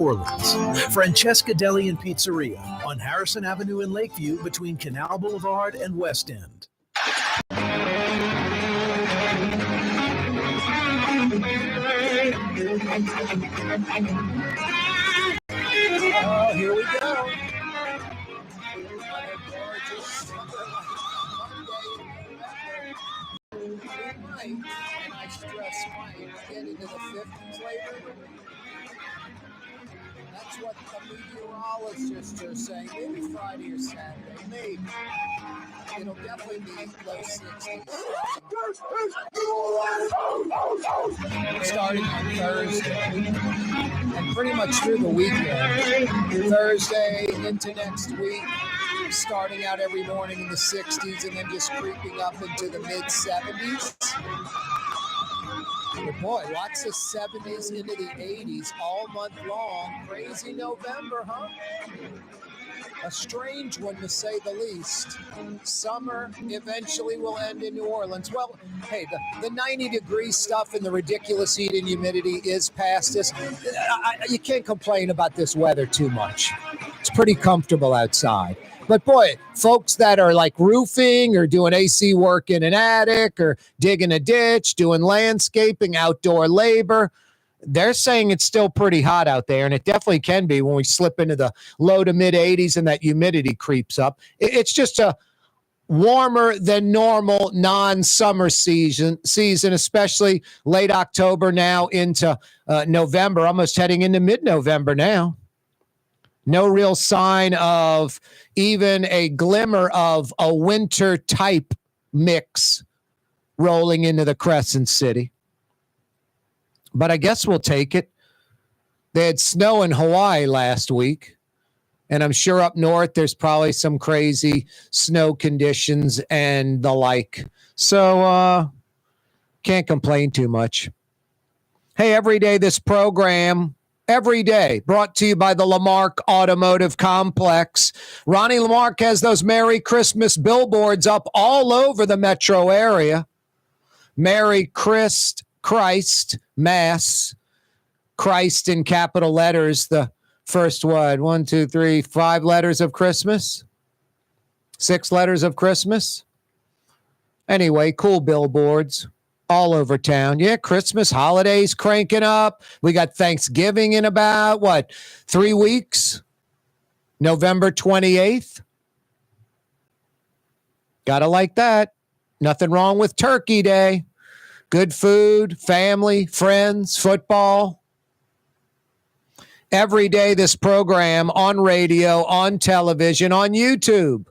Orleans. Francesca Deli and Pizzeria on Harrison Avenue in Lakeview between Canal Boulevard and West End. Oh, here we go. We might, and I stress might, get into the 50s later. That's what the meteorologists are saying. Maybe Friday or Saturday. Maybe. It'll definitely be low 60s. Starting on Thursday. And pretty much through the weekend. Thursday into next week. Starting out every morning in the 60s and then just creeping up into the mid-70s. But boy, lots of 70s into the 80s all month long. Crazy November, huh? A strange one, to say the least. Summer eventually will end in New Orleans. Well, hey, the 90-degree stuff and the ridiculous heat and humidity is past us. You can't complain about this weather too much. It's pretty comfortable outside. But boy, folks that are like roofing or doing AC work in an attic or digging a ditch, doing landscaping, outdoor labor, they're saying it's still pretty hot out there, and it definitely can be when we slip into the low to mid 80s and that humidity creeps up. It's just a warmer than normal non-summer season, especially late October now into November, almost heading into mid-November now. No real sign of even a glimmer of a winter type mix rolling into the Crescent City. But I guess we'll take it. They had snow in Hawaii last week, and I'm sure up north there's probably some crazy snow conditions and the like. So can't complain too much. Hey, every day this program, every day, brought to you by the Lamarck Automotive Complex. Ronnie Lamarck has those Merry Christmas billboards up all over the metro area. Merry Christ, Mass, Christ in capital letters, the first what? 1, 2, 3, 5 letters of Christmas? 6 letters of Christmas? Anyway, cool billboards all over town. Yeah, Christmas, holidays cranking up. We got Thanksgiving in about, 3 weeks? November 28th. Gotta like that. Nothing wrong with Turkey Day. Good food, family, friends, football. Every day this program on radio, on television, on YouTube.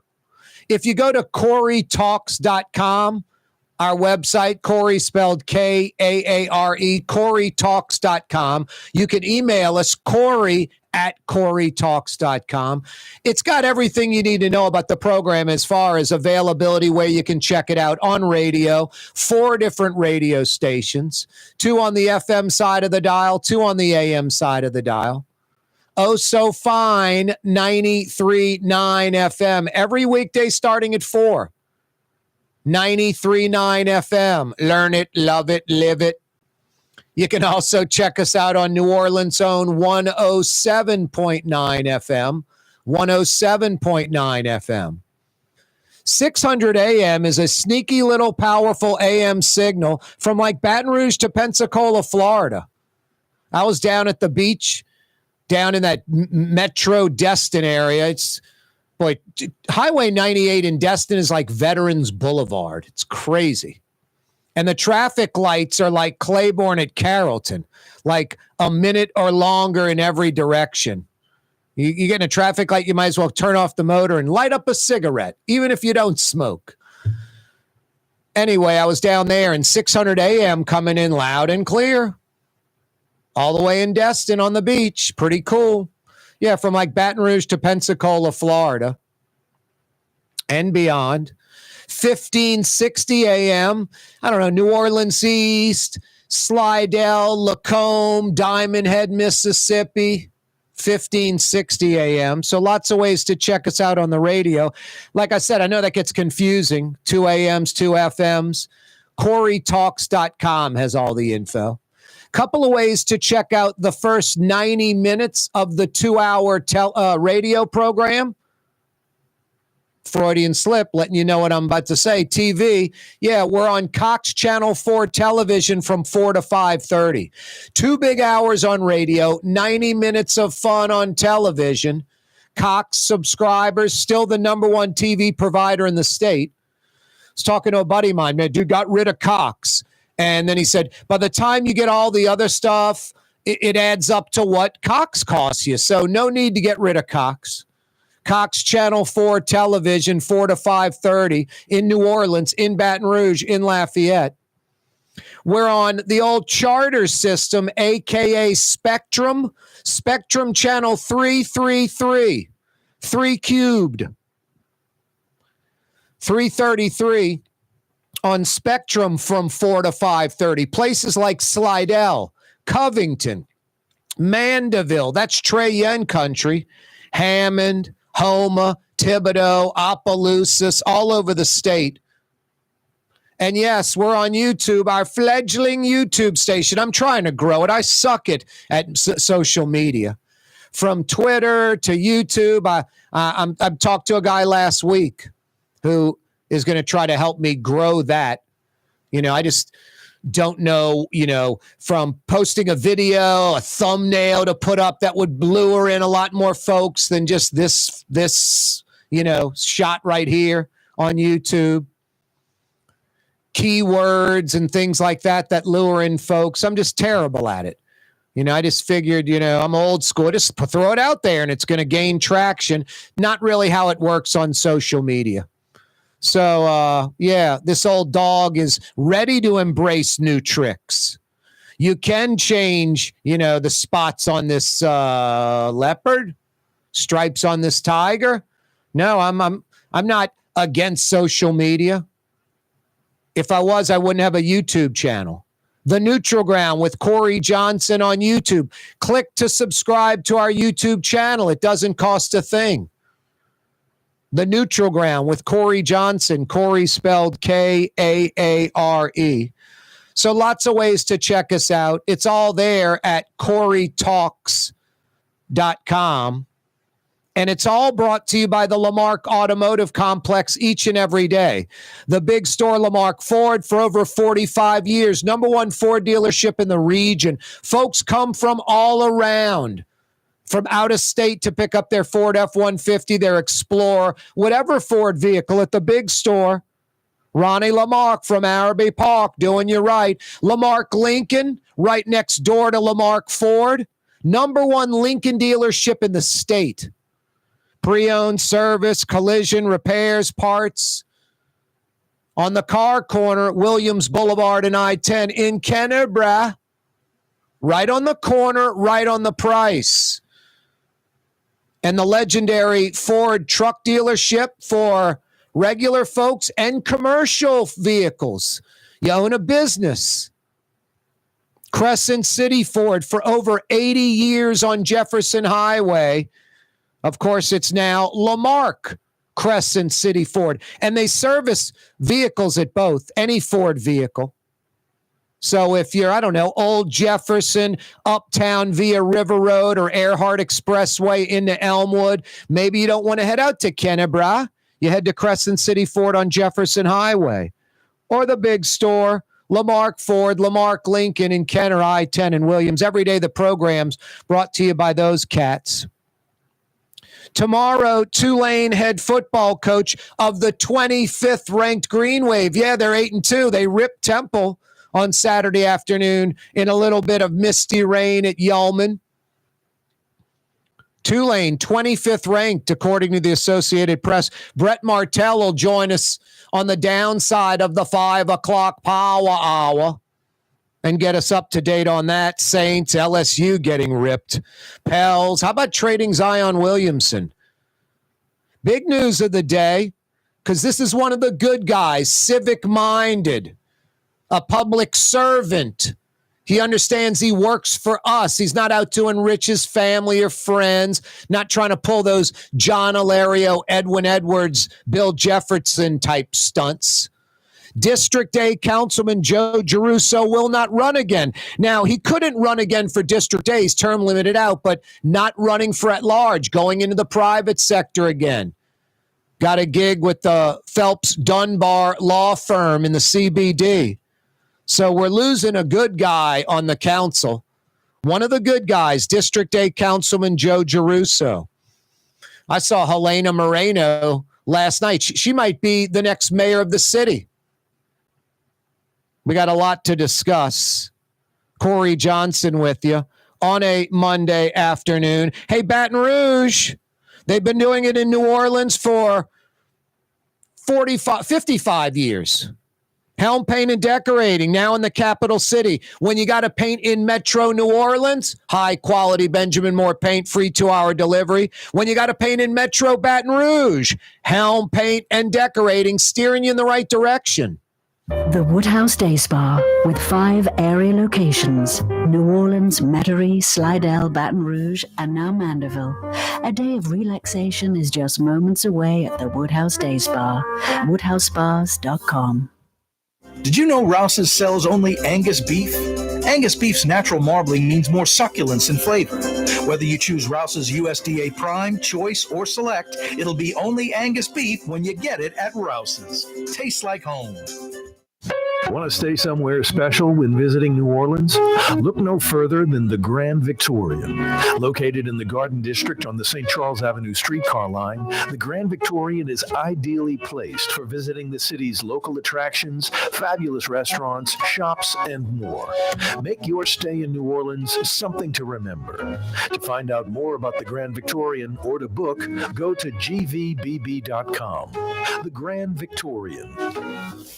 If you go to CoreyTalks.com, our website, Corey spelled Kaare, CoreyTalks.com. You can email us, Corey@CoreyTalks.com. It's got everything you need to know about the program as far as availability, where you can check it out on radio, 4 different radio stations, 2 on the FM side of the dial, 2 on the AM side of the dial. Oh, so fine, 93.9 FM, every weekday starting at 4. 93.9 FM. Learn it, love it, live it. You can also check us out on New Orleans' own 107.9 FM. 107.9 FM. 600 AM is a sneaky little powerful AM signal from like Baton Rouge to Pensacola, Florida. I was down at the beach, down in that Metro Destin area. Boy, Highway 98 in Destin is like Veterans Boulevard. It's crazy. And the traffic lights are like Claiborne at Carrollton, like a minute or longer in every direction. You get in a traffic light, you might as well turn off the motor and light up a cigarette, even if you don't smoke. Anyway, I was down there and 600 AM coming in loud and clear. All the way in Destin on the beach. Pretty cool. Yeah, from like Baton Rouge to Pensacola, Florida, and beyond. 1560 AM, I don't know, New Orleans East, Slidell, Lacombe, Diamond Head, Mississippi, 1560 AM. So lots of ways to check us out on the radio. Like I said, I know that gets confusing. 2 AMs, 2 FMs. CoreyTalks.com has all the info. Couple of ways to check out the first 90 minutes of the 2-hour radio program. Freudian slip, letting you know what I'm about to say. TV, yeah, we're on Cox Channel 4 television from 4 to 5:30. 2 big hours on radio, 90 minutes of fun on television. Cox subscribers, still the number one TV provider in the state. I was talking to a buddy of mine, man, dude got rid of Cox. And then he said, by the time you get all the other stuff, it adds up to what Cox costs you. So no need to get rid of Cox. Cox Channel 4 television, 4 to 5:30 in New Orleans, in Baton Rouge, in Lafayette. We're on the old charter system, a.k.a. Spectrum. Spectrum Channel 333, 3 cubed. 333 on Spectrum from 4 to 5:30. Places like Slidell, Covington, Mandeville, that's Trey Yen country, Hammond, Houma, Thibodaux, Opelousas, all over the state. And yes, we're on YouTube, our fledgling YouTube station. I'm trying to grow it. I suck at social media. From Twitter to YouTube, I talked to a guy last week who is going to try to help me grow that. You know, I just don't know, you know, from posting a video, a thumbnail to put up that would lure in a lot more folks than just this, you know, shot right here on YouTube. Keywords and things like that lure in folks. I'm just terrible at it. You know, I just figured, you know, I'm old school. Just throw it out there and it's going to gain traction. Not really how it works on social media. So, yeah, this old dog is ready to embrace new tricks. You can change, you know, the spots on this leopard, stripes on this tiger. No, I'm not against social media. If I was, I wouldn't have a YouTube channel. The Neutral Ground with Corey Johnson on YouTube. Click to subscribe to our YouTube channel. It doesn't cost a thing. The Neutral Ground with Corey Johnson. Corey spelled Kaare. So lots of ways to check us out. It's all there at CoreyTalks.com. And it's all brought to you by the Lamarck Automotive Complex each and every day. The big store, Lamarck Ford, for over 45 years. Number one Ford dealership in the region. Folks come from all around. From out of state to pick up their Ford F-150, their Explorer, whatever Ford vehicle at the big store. Ronnie Lamarck from Araby Park doing you right. Lamarck Lincoln, right next door to Lamarck Ford. Number one Lincoln dealership in the state. Pre-owned service, collision, repairs, parts. On the car corner, Williams Boulevard and I-10 in Kennebra. Right on the corner, right on the price. And the legendary Ford truck dealership for regular folks and commercial vehicles. You own a business. Crescent City Ford for over 80 years on Jefferson Highway. Of course, it's now Lamarck Crescent City Ford. And they service vehicles at both, any Ford vehicle. So if you're, I don't know, Old Jefferson, uptown via River Road or Earhart Expressway into Elmwood, maybe you don't want to head out to Kennebra. You head to Crescent City Ford on Jefferson Highway. Or the big store, Lamarck Ford, Lamarck Lincoln in Kenner, I-10 and Williams. Every day the program's brought to you by those cats. Tomorrow, Tulane head football coach of the 25th ranked Green Wave. Yeah, they're 8-2. They ripped Temple on Saturday afternoon in a little bit of misty rain at Yulman. Tulane, 25th ranked, according to the Associated Press. Brett Martell will join us on the downside of the 5 o'clock power hour and get us up to date on that. Saints, LSU getting ripped. Pels. How about trading Zion Williamson? Big news of the day, because this is one of the good guys, civic-minded, a public servant. He understands he works for us. He's not out to enrich his family or friends, not trying to pull those John Alario, Edwin Edwards, Bill Jefferson type stunts. District A Councilman Joe Giarusso will not run again. Now, he couldn't run again for District A. He's term limited out, but not running for at large, going into the private sector again. Got a gig with the Phelps Dunbar law firm in the CBD. So we're losing a good guy on the council. One of the good guys, District A Councilman Joe Giarusso. I saw Helena Moreno last night. She might be the next mayor of the city. We got a lot to discuss. Corey Johnson with you on a Monday afternoon. Hey, Baton Rouge, they've been doing it in New Orleans for 55 years. Helm Paint and Decorating, now in the capital city. When you got to paint in Metro New Orleans, high quality Benjamin Moore paint, free 2-hour delivery. When you got to paint in Metro Baton Rouge, Helm Paint and Decorating, steering you in the right direction. The Woodhouse Day Spa, with 5 area locations: New Orleans, Metairie, Slidell, Baton Rouge, and now Mandeville. A day of relaxation is just moments away at the Woodhouse Day Spa. WoodhouseSpas.com. Did you know Rouse's sells only Angus beef? Angus beef's natural marbling means more succulence and flavor. Whether you choose Rouse's USDA Prime, Choice, or Select, it'll be only Angus beef when you get it at Rouse's. Tastes like home. Want to stay somewhere special when visiting New Orleans? Look no further than the Grand Victorian. Located in the Garden District on the St. Charles Avenue streetcar line, the Grand Victorian is ideally placed for visiting the city's local attractions, fabulous restaurants, shops, and more. Make your stay in New Orleans something to remember. To find out more about the Grand Victorian or to book, go to gvbb.com. The Grand Victorian.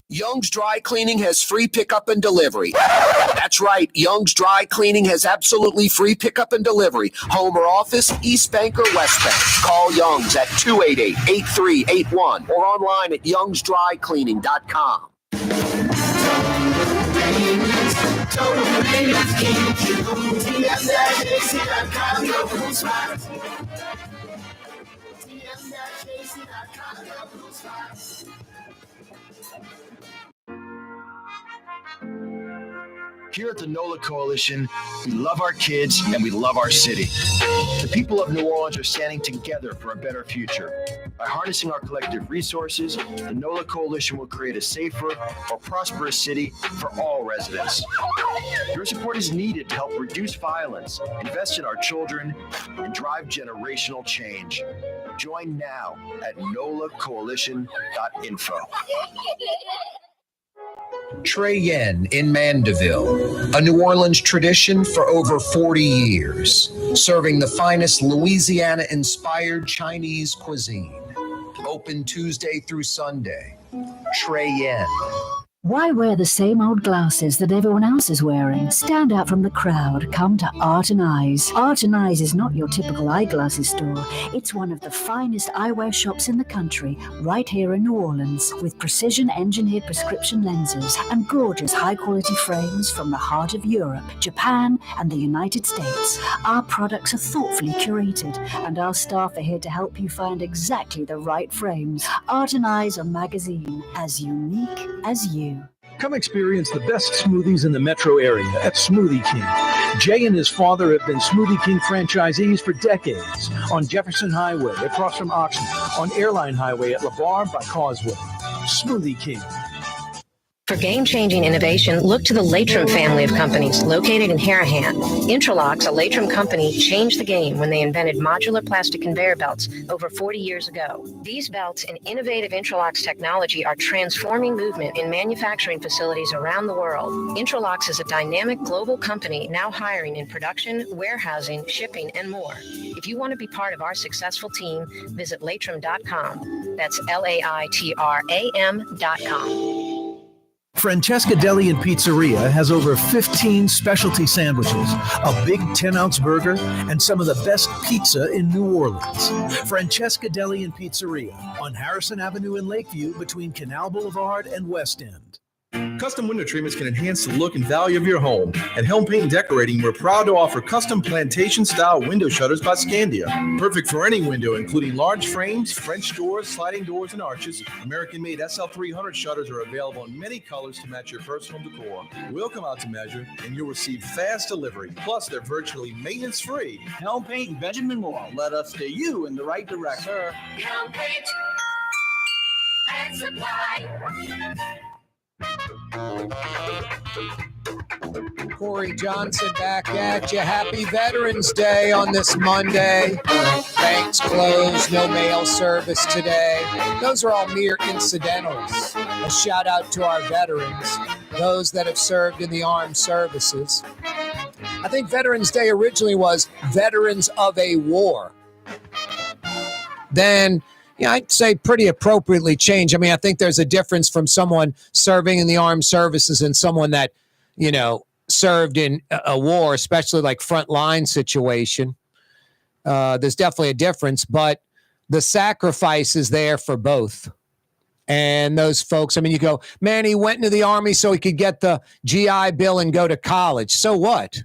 Young's Dry Cleaning has free pickup and delivery. That's right. Young's Dry Cleaning has absolutely free pickup and delivery. Home or office, East Bank or West Bank. Call Young's at 288-8381 or online at youngsdrycleaning.com. Here at the NOLA Coalition, we love our kids and we love our city. The people of New Orleans are standing together for a better future. By harnessing our collective resources, the NOLA Coalition will create a safer, more prosperous city for all residents. Your support is needed to help reduce violence, invest in our children, and drive generational change. Join now at nolacoalition.info. Trey Yen in Mandeville, a New Orleans tradition for over 40 years, serving the finest Louisiana-inspired Chinese cuisine. Open Tuesday through Sunday. Trey Yen. Why wear the same old glasses that everyone else is wearing? Stand out from the crowd. Come to Art and Eyes. Art and Eyes is not your typical eyeglasses store. It's one of the finest eyewear shops in the country, right here in New Orleans, with precision-engineered prescription lenses and gorgeous high-quality frames from the heart of Europe, Japan, and the United States. Our products are thoughtfully curated, and our staff are here to help you find exactly the right frames. Art and Eyes are magazine, as unique as you. Come experience the best smoothies in the metro area at Smoothie King. Jay and his father have been Smoothie King franchisees for decades on Jefferson Highway across from Oxnard, on Airline Highway at LeBar by Causeway. Smoothie King. For game-changing innovation, look to the Latrim family of companies located in Harahan. Intralox, a Latrim company, changed the game when they invented modular plastic conveyor belts over 40 years ago. These belts and innovative Intralox technology are transforming movement in manufacturing facilities around the world. Intralox is a dynamic global company now hiring in production, warehousing, shipping, and more. If you want to be part of our successful team, visit Latrim.com. That's LAITRAM.com. Francesca Deli and Pizzeria has over 15 specialty sandwiches, a big 10-ounce burger, and some of the best pizza in New Orleans. Francesca Deli and Pizzeria on Harrison Avenue in Lakeview between Canal Boulevard and West End. Custom window treatments can enhance the look and value of your home. At Helm Paint and Decorating, we're proud to offer custom plantation-style window shutters by Scandia. Perfect for any window, including large frames, French doors, sliding doors, and arches. American-made SL300 shutters are available in many colors to match your personal decor. We'll come out to measure, and you'll receive fast delivery. Plus, they're virtually maintenance-free. Helm Paint and Benjamin Moore. Let us steer you in the right direction. Sir. Helm Paint and Supply. Corey Johnson back at you. Happy Veterans Day on this Monday. Banks closed, no mail service today. Those are all mere incidentals. A shout out to our veterans, those that have served in the armed services. I think Veterans Day originally was Veterans of a War. Then I'd say pretty appropriately changed. I mean, I think there's a difference from someone serving in the armed services and someone that, served in a war, especially like frontline situation. There's definitely a difference, but the sacrifice is there for both. And those folks, I mean, you go, man, he went into the Army so he could get the GI Bill and go to college. So what?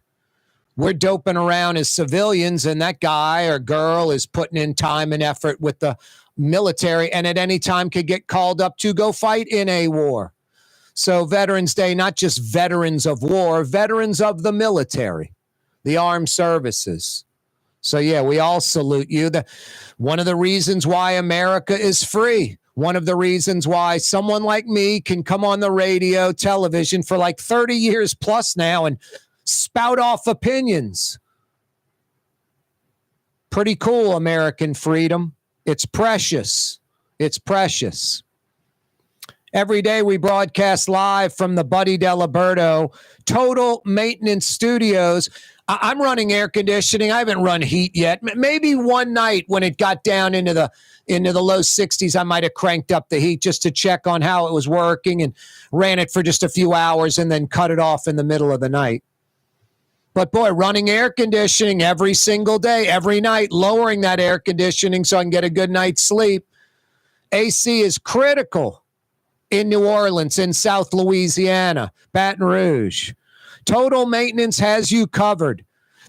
We're doping around as civilians, and that guy or girl is putting in time and effort with the military, and at any time could get called up to go fight in a war. So Veterans Day, not just veterans of war, veterans of the military, the armed services. So yeah, we all salute you. One of the reasons why America is free, one of the reasons why someone like me can come on the radio, television for like 30 years plus now and spout off opinions. Pretty cool, American freedom. It's precious. It's precious. Every day we broadcast live from the Buddy Diliberto Total Maintenance Studios. I'm running air conditioning. I haven't run heat yet. Maybe one night when it got down into the low 60s, I might have cranked up the heat just to check on how it was working and ran it for just a few hours and then cut it off in the middle of the night. But boy, running air conditioning every single day, every night, lowering that air conditioning so I can get a good night's sleep. AC is critical in New Orleans, in South Louisiana, Baton Rouge. Total Maintenance has you covered.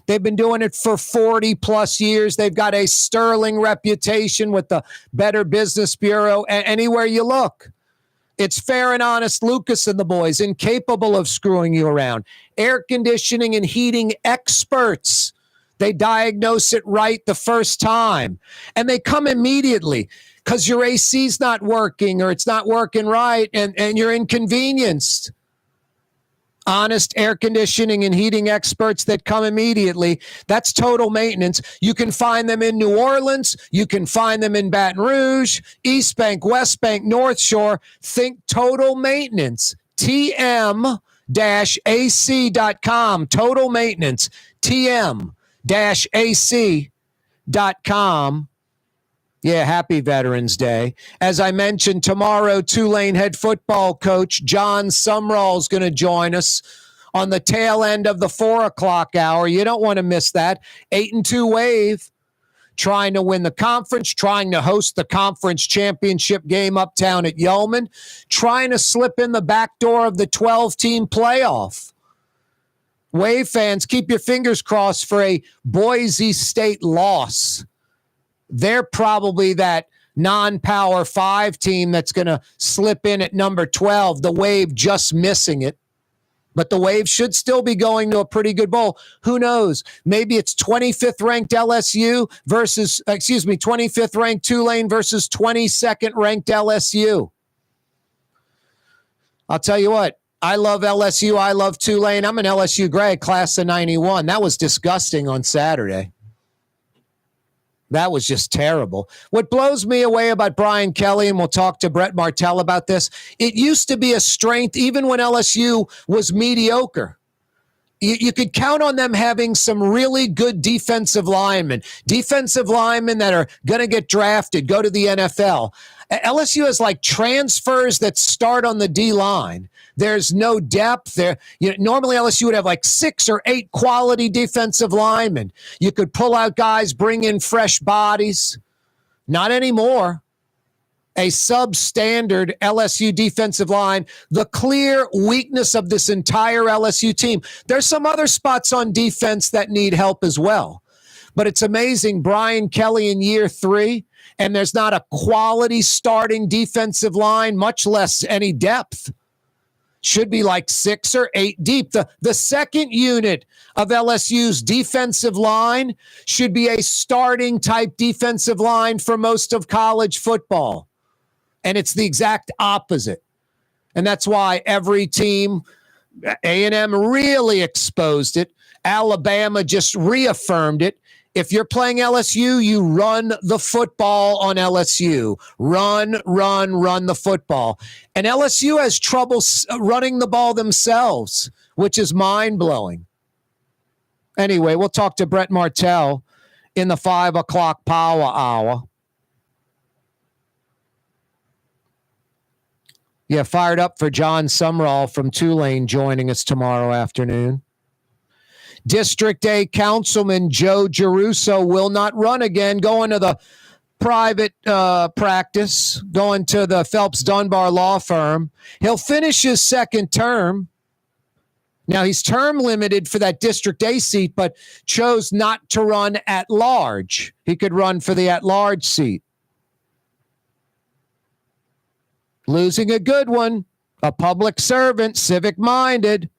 They've been doing it for 40 plus years. They've got a sterling reputation with the Better Business Bureau anywhere you look. It's fair and honest, Lucas and the boys, incapable of screwing you around. Air conditioning and heating experts. They diagnose it right the first time. And they come immediately because your AC's not working or it's not working right and you're inconvenienced. Honest air conditioning and heating experts that come immediately. That's Total Maintenance. You can find them in New Orleans. You can find them in Baton Rouge, East Bank, West Bank, North Shore. Think Total Maintenance. TM-AC.com. Total Maintenance. TM-AC.com. Yeah, happy Veterans Day. As I mentioned, tomorrow, Tulane head football coach John Sumrall is going to join us on the tail end of the 4 o'clock hour. You don't want to miss that. 8-2 Wave, trying to win the conference, trying to host the conference championship game uptown at Yeoman, trying to slip in the back door of the 12-team playoff. Wave fans, keep your fingers crossed for a Boise State loss. They're probably that non-power 5 team that's going to slip in at number 12. The Wave just missing it. But the Wave should still be going to a pretty good bowl. Who knows? Maybe it's 25th ranked LSU versus, 25th ranked Tulane versus 22nd ranked LSU. I'll tell you what. I love LSU. I love Tulane. I'm an LSU grad, class of 91. That was disgusting on Saturday. That was just terrible. What blows me away about Brian Kelly, and we'll talk to Brett Martell about this, it used to be a strength even when LSU was mediocre. You could count on them having some really good defensive linemen that are going to get drafted, go to the NFL. LSU has like transfers that start on the D-line. There's no depth there. Normally LSU would have like 6 or 8 quality defensive linemen. You could pull out guys, bring in fresh bodies. Not anymore. a substandard LSU defensive line, the clear weakness of this entire LSU team. There's some other spots on defense that need help as well. But it's amazing, Brian Kelly in year 3, and there's not a quality starting defensive line, much less any depth. Should be like 6 or 8 deep. The second unit of LSU's defensive line should be a starting type defensive line for most of college football. And it's the exact opposite. And that's why every team, A&M really exposed it. Alabama just reaffirmed it. If you're playing LSU, you run the football on LSU. Run the football. And LSU has trouble running the ball themselves, which is mind-blowing. Anyway, we'll talk to Brett Martell in the 5 o'clock power hour. Yeah, fired up for John Sumrall from Tulane joining us tomorrow afternoon. District A Councilman Joe Giarusso will not run again, going to the private practice, going to the Phelps Dunbar law firm. He'll finish his second term. Now, he's term limited for that District A seat, but chose not to run at large. He could run for the at-large seat. Losing a good one, a public servant, civic-minded,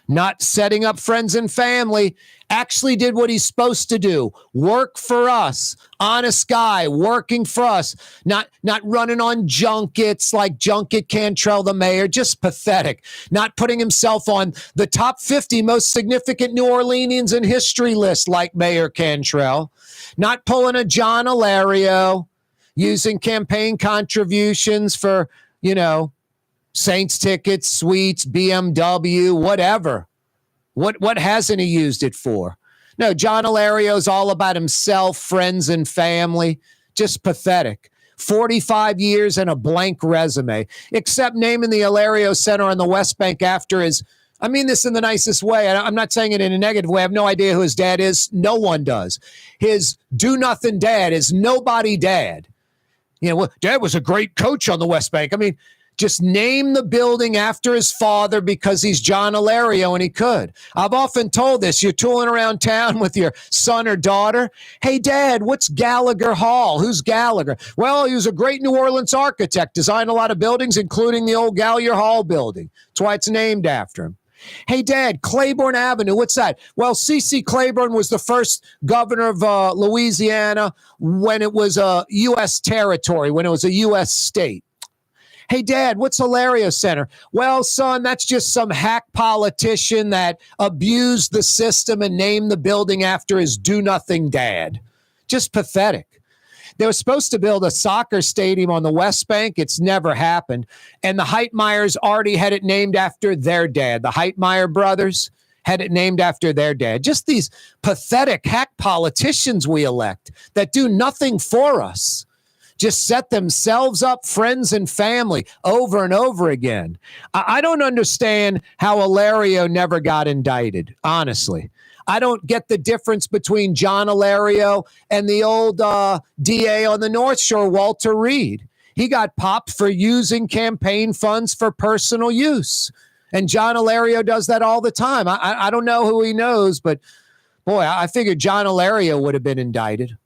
not setting up friends and family, actually did what he's supposed to do. Work for us. Honest guy, working for us. Not running on junkets like Junket Cantrell, the mayor. Just pathetic. Not putting himself on the top 50 most significant New Orleanians in history list like Mayor Cantrell. Not pulling a John Alario, using campaign contributions for, Saints tickets, suites, BMW, whatever. What hasn't he used it for? No, John Alario's all about himself, friends, and family. Just pathetic. 45 years and a blank resume, except naming the Alario Center on the West Bank after his, I mean this in the nicest way. I'm not saying it in a negative way. I have no idea who his dad is. No one does. His do-nothing dad is nobody dad. Dad was a great coach on the West Bank. I mean, just name the building after his father because he's John Alario and he could. I've often told this. You're tooling around town with your son or daughter. Hey, Dad, what's Gallagher Hall? Who's Gallagher? Well, he was a great New Orleans architect, designed a lot of buildings, including the old Gallagher Hall building. That's why it's named after him. Hey, Dad, Claiborne Avenue, what's that? Well, C.C. Claiborne was the first governor of Louisiana when it was a U.S. territory, when it was a U.S. state. Hey, Dad, what's Alario Center? Well, son, that's just some hack politician that abused the system and named the building after his do-nothing dad. Just pathetic. They were supposed to build a soccer stadium on the West Bank. It's never happened. And the Heitmeyers already had it named after their dad. The Heitmeyer brothers had it named after their dad. Just these pathetic hack politicians we elect that do nothing for us. Just set themselves up, friends and family, over and over again. I don't understand how Alario never got indicted, honestly. I don't get the difference between John Alario and the old DA on the North Shore, Walter Reed. He got popped for using campaign funds for personal use. And John Alario does that all the time. I don't know who he knows, but boy, I figured John Alario would have been indicted.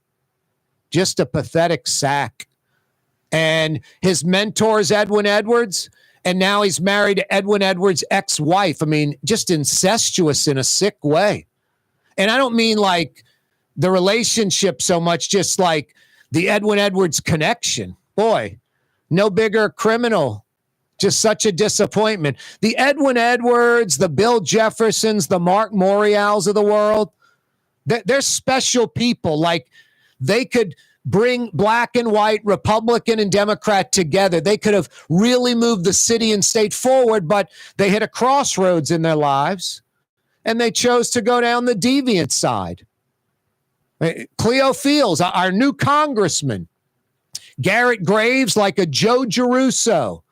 Just a pathetic sack. And his mentor is Edwin Edwards, and now he's married to Edwin Edwards' ex-wife. I mean, just incestuous in a sick way. And I don't mean like the relationship so much, just like the Edwin Edwards connection. Boy, no bigger criminal. Just such a disappointment. The Edwin Edwards, the Bill Jeffersons, the Mark Morials of the world, they're special people. Like they could bring black and white, Republican and Democrat together. They could have really moved the city and state forward, but they hit a crossroads in their lives, and they chose to go down the deviant side. Cleo Fields, our new congressman. Garrett Graves, like a Joe Giarusso.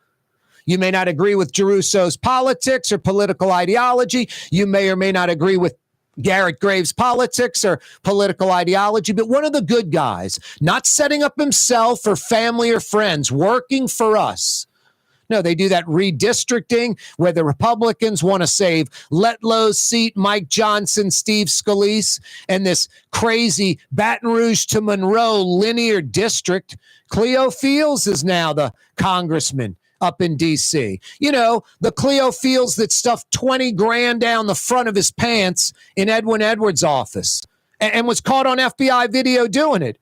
You may not agree with Giarusso's politics or political ideology. You may or may not agree with Garrett Graves' politics or political ideology, but one of the good guys, not setting up himself or family or friends, working for us. No, they do that redistricting where the Republicans want to save Letlow's seat, Mike Johnson, Steve Scalise, and this crazy Baton Rouge to Monroe linear district. Cleo Fields is now the congressman up in D.C. You know, the Cleo Fields that stuffed 20 grand down the front of his pants in Edwin Edwards' office and was caught on FBI video doing it.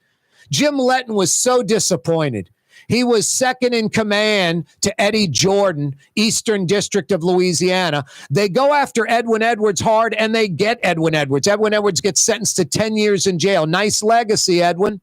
Jim Letton was so disappointed. He was second in command to Eddie Jordan, Eastern District of Louisiana. They go after Edwin Edwards hard, and they get Edwin Edwards. Edwin Edwards gets sentenced to 10 years in jail. Nice legacy, Edwin.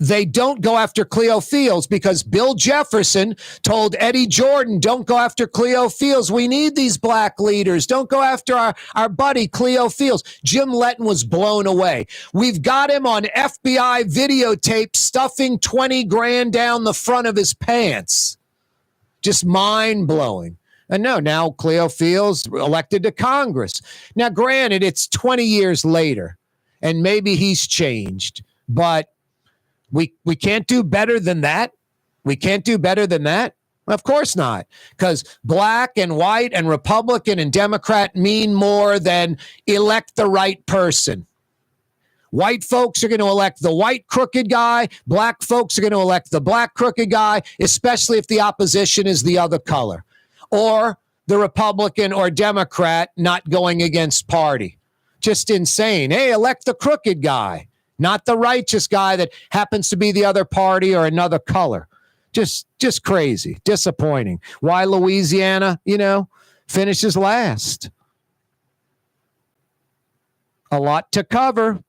They don't go after Cleo Fields because Bill Jefferson told Eddie Jordan, don't go after Cleo Fields. We need these black leaders. Don't go after our buddy Cleo Fields. Jim Letton was blown away. We've got him on FBI videotape stuffing 20 grand down the front of his pants. Just mind-blowing. And no, now Cleo Fields elected to Congress. Now, granted, it's 20 years later, and maybe he's changed, but we can't do better than that. We can't do better than that. Of course not, because black and white and Republican and Democrat mean more than elect the right person. White folks are going to elect the white crooked guy. Black folks are going to elect the black crooked guy, especially if the opposition is the other color or the Republican or Democrat not going against party. Just insane. Hey, elect the crooked guy. Not the righteous guy that happens to be the other party or another color. Just crazy, disappointing. Why Louisiana, finishes last? A lot to cover.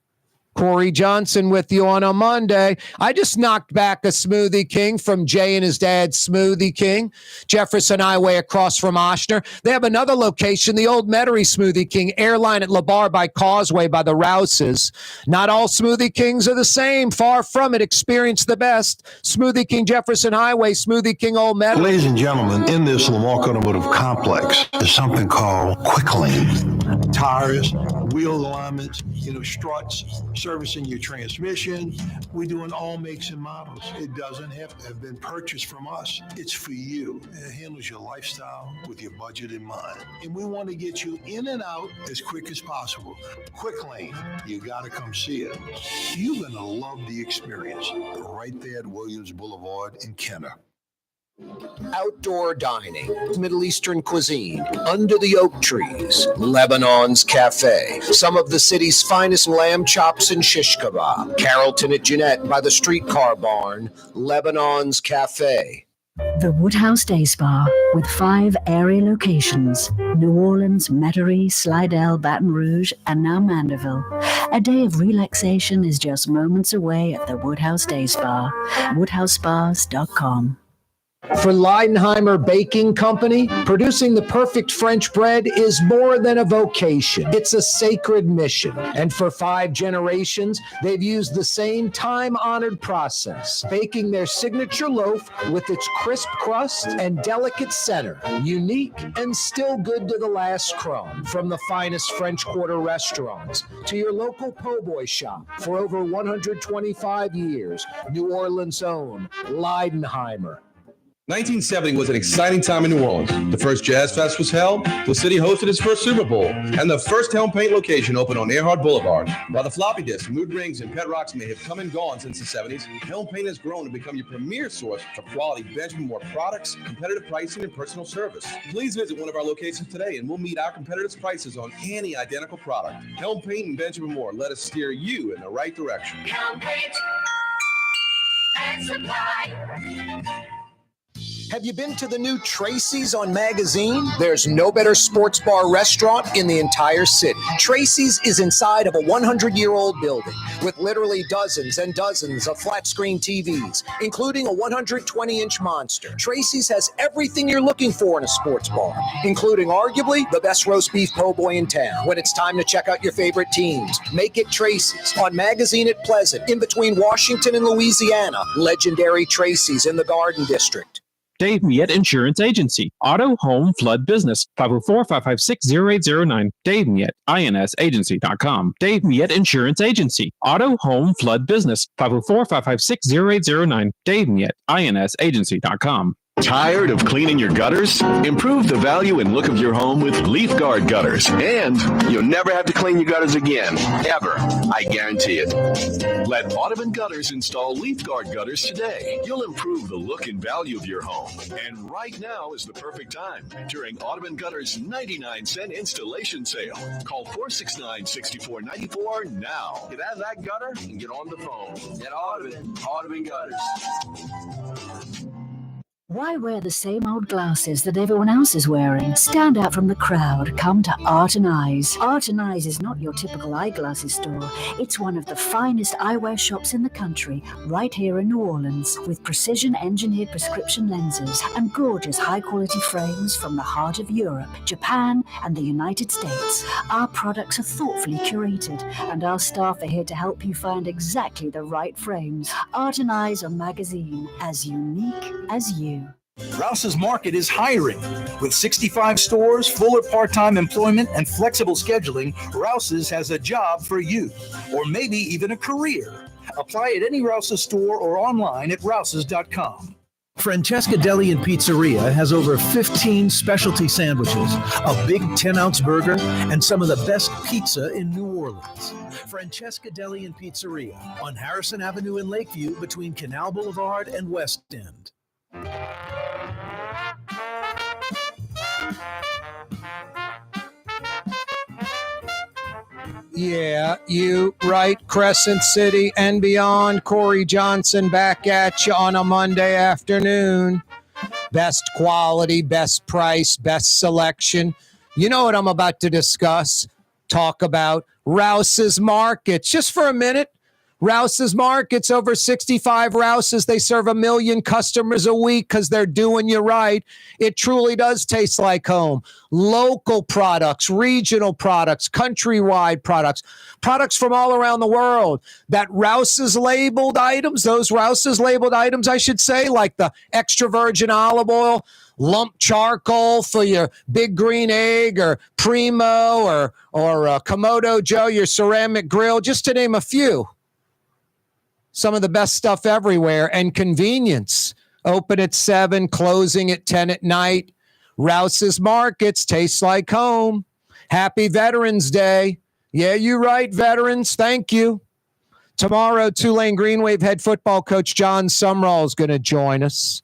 Corey Johnson with you on a Monday. I just knocked back a Smoothie King from Jay and his dad, Smoothie King, Jefferson Highway across from Oshner. They have another location, the old Metairie Smoothie King, airline at LeBar by Causeway by the Rouses. Not all Smoothie Kings are the same. Far from it. Experience the best. Smoothie King, Jefferson Highway, Smoothie King, Old Metairie. Ladies and gentlemen, in this Lamarck Automotive Complex, there's something called Quick Lane. Tires, wheel alignments, struts, servicing your transmission. We do in all makes and models. It doesn't have to have been purchased from us. It's for you. It handles your lifestyle with your budget in mind. And we want to get you in and out as quick as possible. Quick Lane, you got to come see it. You're going to love the experience right there at Williams Boulevard in Kenner. Outdoor dining, Middle Eastern cuisine, under the oak trees, Lebanon's Cafe, some of the city's finest lamb chops and shish kebab, Carrollton at Jeanette by the streetcar barn, Lebanon's Cafe. The Woodhouse Day Spa, with 5 area locations, New Orleans, Metairie, Slidell, Baton Rouge, and now Mandeville. A day of relaxation is just moments away at the Woodhouse Day Spa, woodhousespas.com. For Leidenheimer Baking Company, producing the perfect French bread is more than a vocation. It's a sacred mission. And for 5 generations, they've used the same time-honored process, baking their signature loaf with its crisp crust and delicate center, unique and still good to the last crumb. From the finest French Quarter restaurants to your local po' boy shop, for over 125 years, New Orleans' own Leidenheimer. 1970 was an exciting time in New Orleans. The first Jazz Fest was held, the city hosted its first Super Bowl, and the first Helm Paint location opened on Earhart Boulevard. While the floppy disk, mood rings, and pet rocks may have come and gone since the 70s, Helm Paint has grown to become your premier source for quality Benjamin Moore products, competitive pricing, and personal service. Please visit one of our locations today, and we'll meet our competitors' prices on any identical product. Helm Paint and Benjamin Moore, let us steer you in the right direction. Helm Paint and Supply. Have you been to the new Tracy's on Magazine? There's no better sports bar restaurant in the entire city. Tracy's is inside of a 100-year-old building with literally dozens and dozens of flat-screen TVs, including a 120-inch monster. Tracy's has everything you're looking for in a sports bar, including arguably the best roast beef po' boy in town. When it's time to check out your favorite teams, make it Tracy's on Magazine at Pleasant, in between Washington and Louisiana. Legendary Tracy's in the Garden District. Dave Miette Insurance Agency. Auto, home, flood, business. 504-556-0809. Dave Miette, INSagency.com. Dave Miette Insurance Agency. Auto, home, flood, business. 504-556-0809. Dave Miette, INSagency.com. Tired of cleaning your gutters? Improve the value and look of your home with Leaf Guard gutters. And you'll never have to clean your gutters again. Ever. I guarantee it. Let Audubon Gutters install Leaf Guard gutters today. You'll improve the look and value of your home. And right now is the perfect time during Audubon Gutters 99-cent installation sale. Call 469-6494 now. Get out of that gutter and get on the phone. Get Audubon Gutters. Why wear the same old glasses that everyone else is wearing? Stand out from the crowd. Come to Art and Eyes. Art and Eyes is not your typical eyeglasses store. It's one of the finest eyewear shops in the country, right here in New Orleans, with precision-engineered prescription lenses and gorgeous high-quality frames from the heart of Europe, Japan, and the United States. Our products are thoughtfully curated, and our staff are here to help you find exactly the right frames. Art and Eyes are magazine, as unique as you. Rouse's Market is hiring. With 65 stores, full or part-time employment, and flexible scheduling, Rouse's has a job for you, or maybe even a career. Apply at any Rouse's store or online at rouses.com. Francesca Deli and Pizzeria has over 15 specialty sandwiches, a big 10-ounce burger, and some of the best pizza in New Orleans. Francesca Deli and Pizzeria on Harrison Avenue in Lakeview between Canal Boulevard and West End. Yeah, you right, Crescent City and beyond. Corey Johnson back at you on a Monday afternoon. Best quality, best price, best selection. You know what I'm about to discuss, talk about. Rouse's Markets. Just for a minute. Rouse's Markets, over 65 Rouse's. They serve 1 million customers a week because they're doing you right. It truly does taste like home. Local products, regional products, countrywide products, products from all around the world. That Rouse's labeled items, those Rouse's labeled items, I should say, like the extra virgin olive oil, lump charcoal for your big green egg, or Primo, or Komodo Joe, your ceramic grill, just to name a few. Some of the best stuff everywhere, and convenience. Open at 7, closing at 10 at night. Rouse's Markets, tastes like home. Happy Veterans Day. Yeah, you're right, veterans. Thank you. Tomorrow, Tulane Green Wave head football coach John Sumrall is going to join us.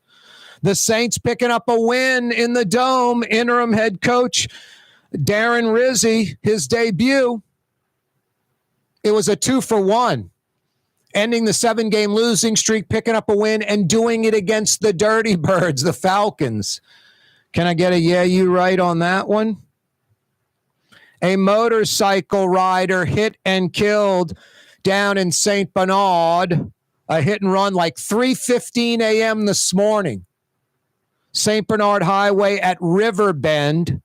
The Saints picking up a win in the Dome. Interim head coach Darren Rizzi, his debut. It was a 2-for-1. Ending the 7-game losing streak, picking up a win, and doing it against the Dirty Birds, the Falcons. Can I get a yeah, you right on that one? A motorcycle rider hit and killed down in St. Bernard. A hit and run like 3:15 a.m. this morning. St. Bernard Highway at Riverbend.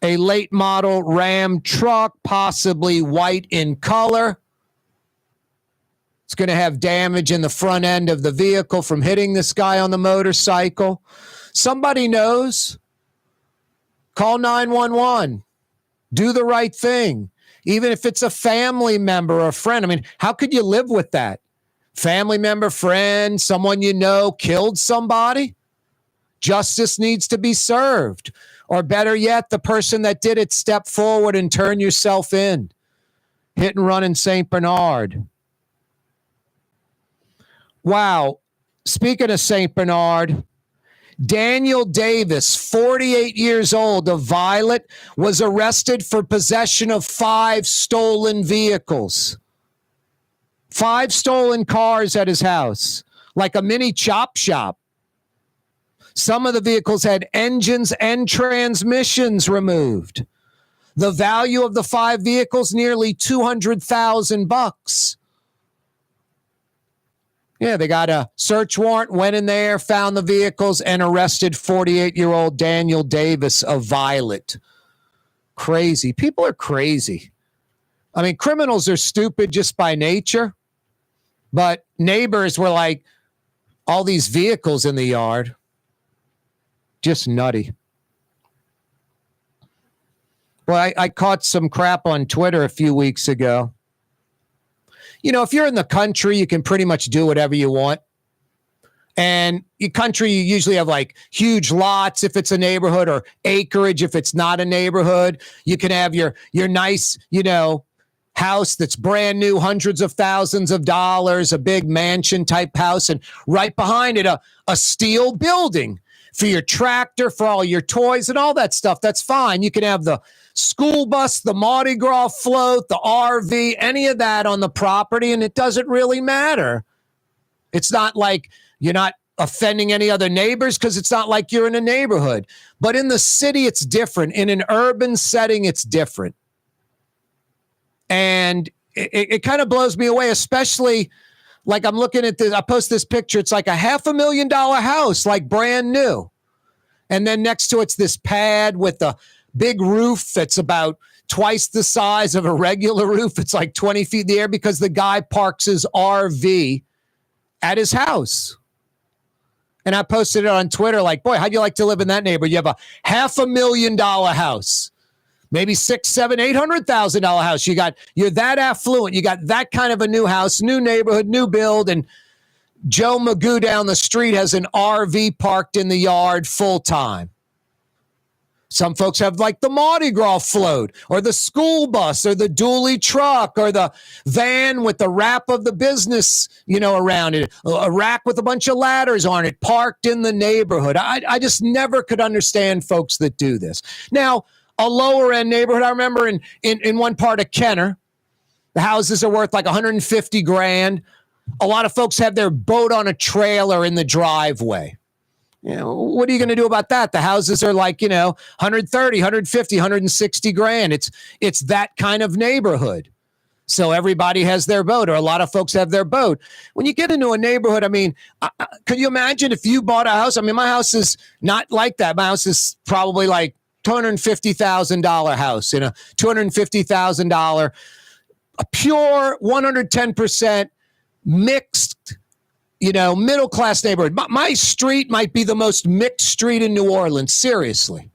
A late model Ram truck, possibly white in color. It's going to have damage in the front end of the vehicle from hitting this guy on the motorcycle. Somebody knows. Call 911. Do the right thing. Even if it's a family member or a friend. I mean, how could you live with that? Family member, friend, someone you know killed somebody? Justice needs to be served. Or better yet, the person that did it, step forward and turn yourself in. Hit and run in St. Bernard. Wow. Speaking of St. Bernard, Daniel Davis, 48 years old, of Violet, was arrested for possession of 5 stolen vehicles. 5 stolen cars at his house, like a mini chop shop. Some of the vehicles had engines and transmissions removed. The value of the 5 vehicles, nearly $200,000. Yeah, they got a search warrant, went in there, found the vehicles, and arrested 48-year-old Daniel Davis of Violet. Crazy. People are crazy. I mean, criminals are stupid just by nature, but neighbors were like, all these vehicles in the yard. Just nutty. Well, I caught some crap on Twitter a few weeks ago. You know, if you're in the country, you can pretty much do whatever you want. And your country, you usually have like huge lots if it's a neighborhood, or acreage if it's not a neighborhood. You can have your nice, you know, house that's brand new, hundreds of thousands of dollars, a big mansion type house, and right behind it, a steel building for your tractor, for all your toys and all that stuff. That's fine. You can have the school bus, the Mardi Gras float, the RV, any of that on the property, and it doesn't really matter. It's not like you're not offending any other neighbors because it's not like you're in a neighborhood. But in the city, it's different. In an urban setting, it's different. And it kind of blows me away, especially like I'm looking at this. I post this picture. It's like a $500,000 house, like brand new. And then next to it's this pad with a big roof that's about twice the size of a regular roof. It's like 20 feet in the air because the guy parks his RV at his house. And I posted it on Twitter like, boy, how'd you like to live in that neighborhood? You have a $500,000 house, maybe $600,000, $700,000, $800,000 house. You're that affluent. You got that kind of a new house, new neighborhood, new build. And Joe Magoo down the street has an RV parked in the yard full time. Some folks have like the Mardi Gras float, or the school bus, or the dually truck, or the van with the wrap of the business, you know, around it, a rack with a bunch of ladders on it, parked in the neighborhood. I just never could understand folks that do this. Now, a lower end neighborhood, I remember in one part of Kenner, the houses are worth like $150,000. A lot of folks have their boat on a trailer in the driveway. You know, what are you going to do about that? The houses are like, you know, 130, 150, 160 grand. It's that kind of neighborhood. So everybody has their boat, or a lot of folks have their boat. When you get into a neighborhood, I mean, could you imagine if you bought a house? I mean, my house is not like that. My house is probably like $250,000 house in a $250,000, a pure 110% mixed, you know, middle-class neighborhood. My street might be the most mixed street in New Orleans, seriously.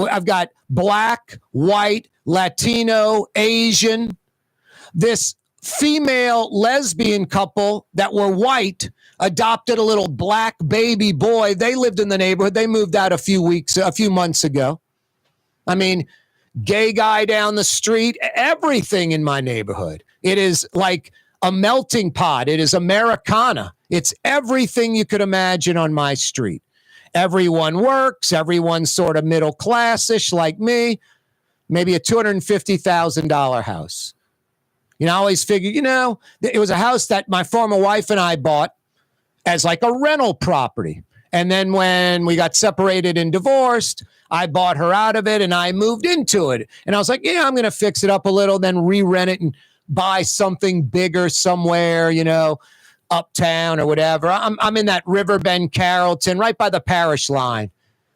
I've got black, white, Latino, Asian. This female lesbian couple that were white adopted a little black baby boy. They lived in the neighborhood. They moved out a few months ago. I mean, gay guy down the street, everything in my neighborhood. It is like a melting pot. It is Americana. It's everything you could imagine on my street. Everyone works. Everyone's sort of middle class-ish like me. Maybe a $250,000 house. You know, I always figured, you know, it was a house that my former wife and I bought as like a rental property. And then when we got separated and divorced, I bought her out of it and I moved into it. And I was like, yeah, I'm going to fix it up a little, then re-rent it and buy something bigger somewhere, you know, uptown or whatever. I'm in that Riverbend, Carrollton, right by the parish line,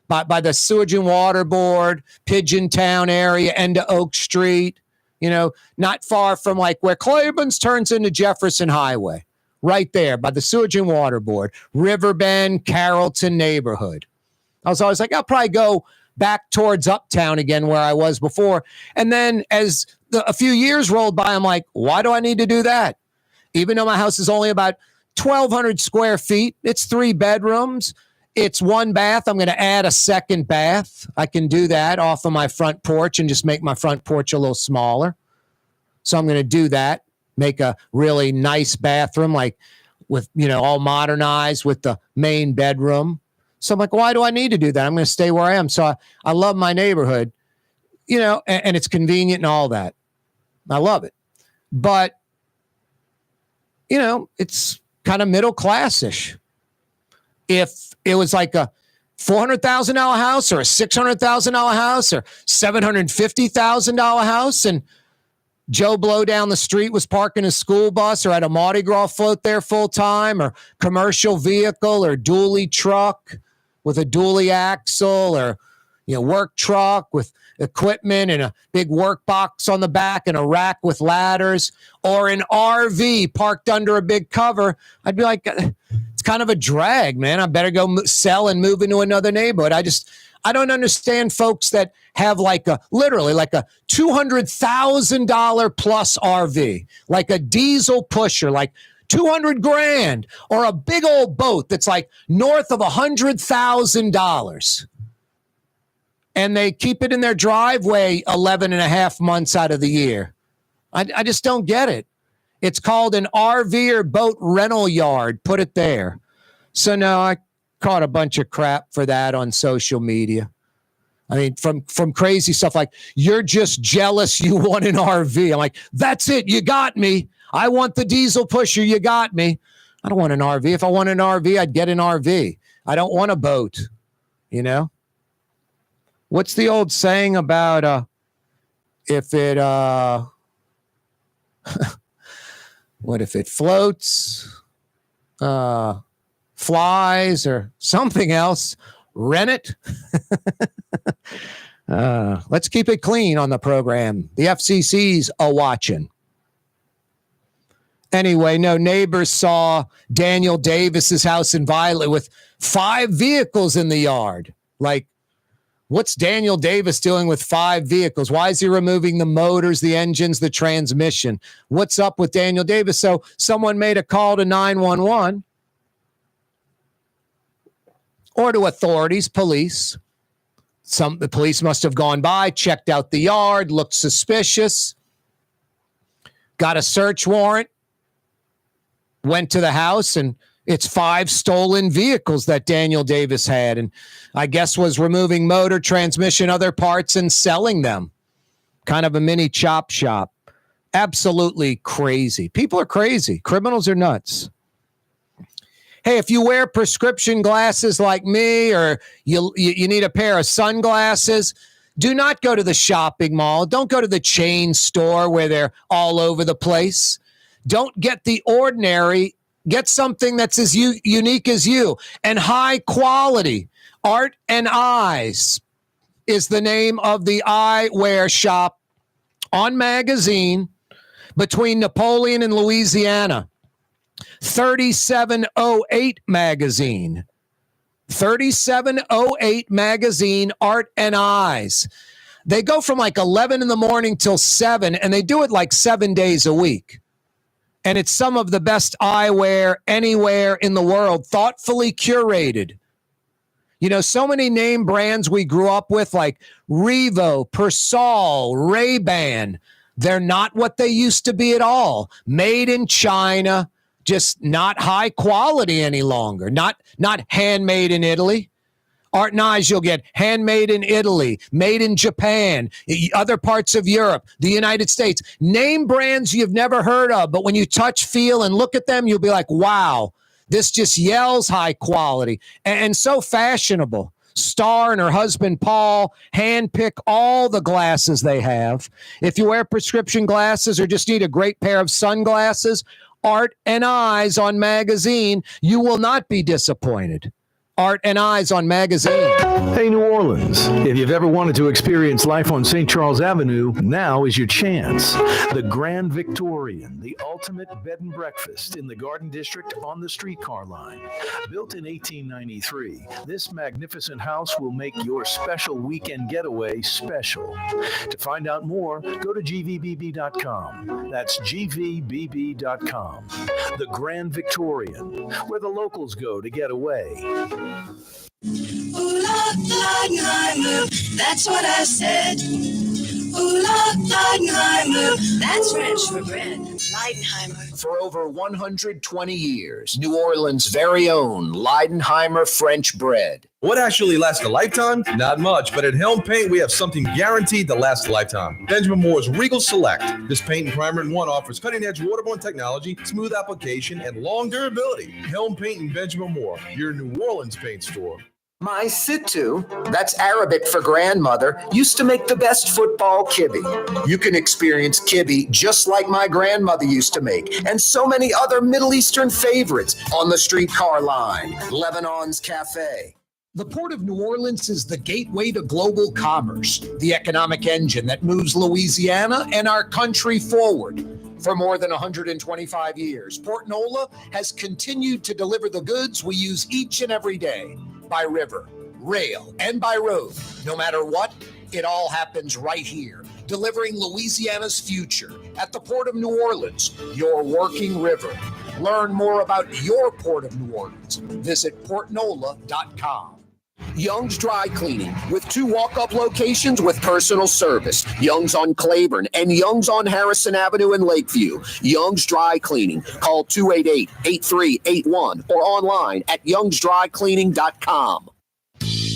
by the Sewage and Water Board, Pigeon Town area, end of Oak Street, you know, not far from like where Claiborne's turns into Jefferson Highway, right there by the Sewage and Water Board, Riverbend, Carrollton neighborhood. I was always like, I'll probably go back towards uptown again where I was before. And then as a few years rolled by, I'm like, why do I need to do that? Even though my house is only about 1,200 square feet, it's 3 bedrooms, it's 1 bath. I'm going to add a second bath. I can do that off of my front porch and just make my front porch a little smaller. So I'm going to do that, make a really nice bathroom, like with, you know, all modernized with the main bedroom. So I'm like, why do I need to do that? I'm going to stay where I am. So I love my neighborhood, you know, and it's convenient and all that. I love it. But, you know, it's kind of middle class-ish. If it was like a $400,000 house or a $600,000 house or $750,000 house, and Joe Blow down the street was parking a school bus or had a Mardi Gras float there full time, or commercial vehicle or dually truck with a dually axle, or, you know, work truck with equipment and a big work box on the back and a rack with ladders, or an RV parked under a big cover, I'd be like, it's kind of a drag, man. I better go sell and move into another neighborhood. I don't understand folks that have literally like a $200,000 plus RV, like a diesel pusher, like $200,000, or a big old boat that's like north of $100,000. And they keep it in their driveway 11 and a half months out of the year. I just don't get it. It's called an RV or boat rental yard. Put it there. So no, I caught a bunch of crap for that on social media. I mean, from crazy stuff like, you're just jealous you want an RV. I'm like, that's it. You got me. I want the diesel pusher. You got me. I don't want an RV. If I want an RV, I'd get an RV. I don't want a boat, you know? What's the old saying about if it what if it floats, flies, or something else? Rent it. Let's keep it clean on the program. The FCC's a-watching. Anyway, no, neighbors saw Daniel Davis's house in Violet with 5 vehicles in the yard. Like, what's Daniel Davis doing with 5 vehicles? Why is he removing the motors, the engines, the transmission? What's up with Daniel Davis? So someone made a call to 911 or to authorities, police. The police must have gone by, checked out the yard, looked suspicious, got a search warrant, went to the house, and it's 5 stolen vehicles that Daniel Davis had, and I guess was removing motor, transmission, other parts, and selling them. Kind of a mini chop shop. Absolutely crazy. People are crazy. Criminals are nuts. Hey, if you wear prescription glasses like me, or you need a pair of sunglasses, do not go to the shopping mall. Don't go to the chain store where they're all over the place. Don't get the ordinary. Get something that's as unique as you and high quality. Art and Eyes is the name of the eyewear shop on Magazine between Napoleon and Louisiana. 3708 Magazine. 3708 Magazine, Art and Eyes. They go from like 11 in the morning till 7, and they do it like 7 days a week. And it's some of the best eyewear anywhere in the world, thoughtfully curated. You know, so many name brands we grew up with, like Revo, Persol, Ray-Ban, they're not what they used to be at all. Made in China, just not high quality any longer. Not handmade in Italy. Art and Eyes, you'll get handmade in Italy, made in Japan, other parts of Europe, the United States. Name brands you've never heard of, but when you touch, feel, and look at them, you'll be like, wow, this just yells high quality and so fashionable. Star and her husband, Paul, handpick all the glasses they have. If you wear prescription glasses or just need a great pair of sunglasses, Art and Eyes on Magazine, you will not be disappointed. Art and Eyes on Magazine. Hey, New Orleans, if you've ever wanted to experience life on St. Charles Avenue, now is your chance. The Grand Victorian, the ultimate bed and breakfast in the Garden District on the streetcar line. Built in 1893, this magnificent house will make your special weekend getaway special. To find out more, go to gvbb.com. That's gvbb.com. The Grand Victorian, where the locals go to get away. Ooh, Leidenheimer, that's what I said. Ooh, Leidenheimer, that's French for bread. Leidenheimer. For over 120 years, New Orleans' very own Leidenheimer French bread. What actually lasts a lifetime? Not much, but at Helm Paint, we have something guaranteed to last a lifetime. Benjamin Moore's Regal Select. This paint and primer in one offers cutting-edge waterborne technology, smooth application, and long durability. Helm Paint and Benjamin Moore, your New Orleans paint store. My Sittu, that's Arabic for grandmother, used to make the best football kibbe. You can experience kibbe just like my grandmother used to make, and so many other Middle Eastern favorites on the streetcar line. Lebanon's Cafe. The Port of New Orleans is the gateway to global commerce, the economic engine that moves Louisiana and our country forward. For more than 125 years, Portnola has continued to deliver the goods we use each and every day by river, rail, and by road. No matter what, it all happens right here, delivering Louisiana's future at the Port of New Orleans, your working river. Learn more about your Port of New Orleans. Visit portnola.com. Young's Dry Cleaning with 2 walk-up locations with personal service. Young's on Claiborne and Young's on Harrison Avenue in Lakeview. Young's Dry Cleaning. Call 288-8381 or online at youngsdrycleaning.com.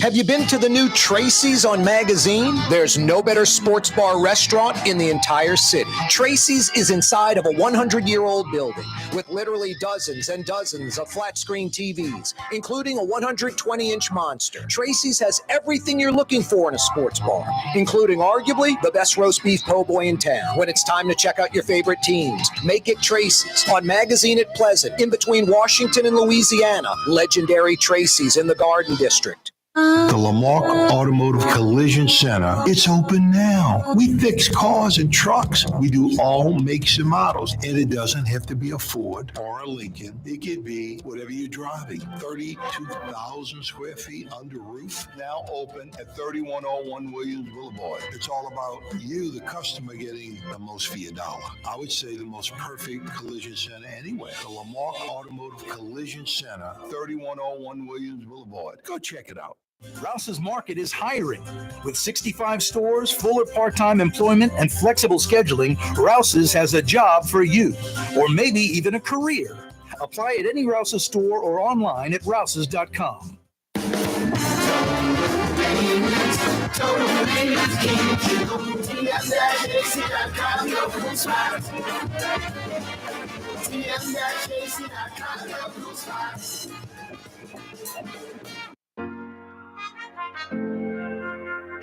Have you been to the new Tracy's on Magazine? There's no better sports bar restaurant in the entire city. Tracy's is inside of a 100-year-old building with literally dozens and dozens of flat-screen TVs, including a 120-inch monster. Tracy's has everything you're looking for in a sports bar, including arguably the best roast beef po' boy in town. When it's time to check out your favorite teams, make it Tracy's on Magazine at Pleasant, in between Washington and Louisiana. Legendary Tracy's in the Garden District. The Lamarck Automotive Collision Center, it's open now. We fix cars and trucks. We do all makes and models. And it doesn't have to be a Ford or a Lincoln. It could be whatever you're driving. 32,000 square feet under roof, now open at 3101 Williams Boulevard. It's all about you, the customer, getting the most for your dollar. I would say the most perfect collision center anywhere. The Lamarck Automotive Collision Center, 3101 Williams Boulevard. Go check it out. Rouse's Market is hiring. With 65 stores, full or part-time employment, and flexible scheduling, Rouse's has a job for you, or maybe even a career. Apply at any Rouse's store or online at rouses.com.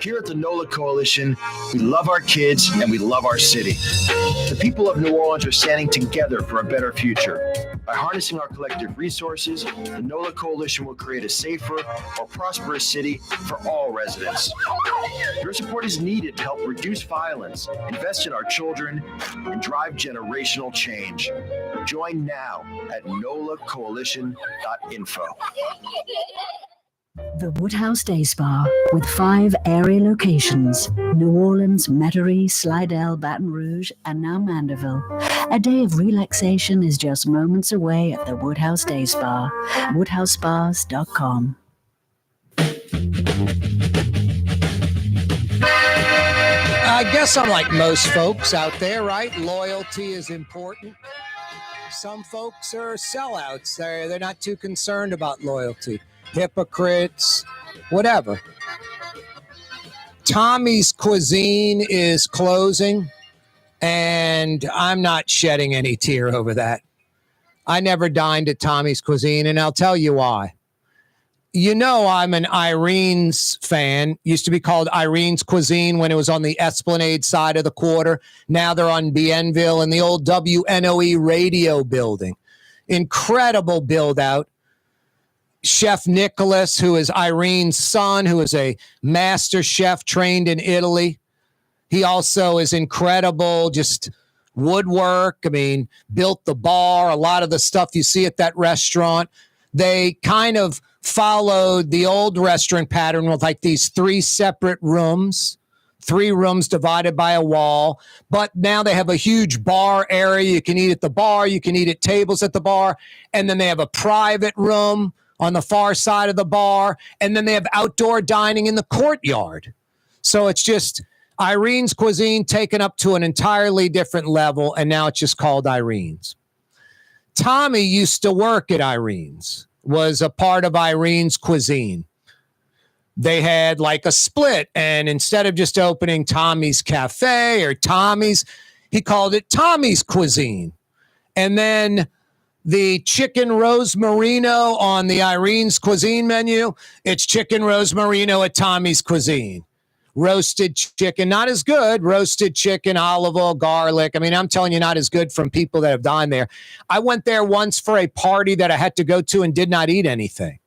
Here at the NOLA Coalition, we love our kids and we love our city. The people of New Orleans are standing together for a better future. By harnessing our collective resources, the NOLA Coalition will create a safer, more prosperous city for all residents. Your support is needed to help reduce violence, invest in our children, and drive generational change. Join now at nolacoalition.info. The Woodhouse Day Spa, with 5 area locations: New Orleans, Metairie, Slidell, Baton Rouge, and now Mandeville. A day of relaxation is just moments away at the Woodhouse Day Spa. WoodhouseSpas.com. I guess I'm like most folks out there, right? Loyalty is important. Some folks are sellouts. They're not too concerned about loyalty. Hypocrites, whatever. Tommy's Cuisine is closing, and I'm not shedding any tear over that. I never dined at Tommy's Cuisine, and I'll tell you why. You know, I'm an Irene's fan. Used to be called Irene's Cuisine when it was on the Esplanade side of the quarter. Now they're on Bienville in the old WNOE radio building. Incredible build out. Chef Nicholas, who is Irene's son, who is a master chef trained in Italy. He also is incredible, just woodwork. I mean, built the bar, a lot of the stuff you see at that restaurant. They kind of followed the old restaurant pattern with like these 3 separate rooms, 3 rooms divided by a wall. But now they have a huge bar area. You can eat at the bar. You can eat at tables at the bar. And then they have a private room on the far side of the bar, and then they have outdoor dining in the courtyard. So it's just Irene's Cuisine taken up to an entirely different level, and now it's just called Irene's. Tommy used to work at Irene's, was a part of Irene's Cuisine. They had like a split, and instead of just opening Tommy's Cafe or Tommy's, he called it Tommy's Cuisine. And then the chicken rosmarino on the Irene's Cuisine menu, it's chicken rosmarino at Tommy's Cuisine. Roasted chicken, not as good. Roasted chicken, olive oil, garlic. I mean, I'm telling you, not as good from people that have dined there. I went there once for a party that I had to go to and did not eat anything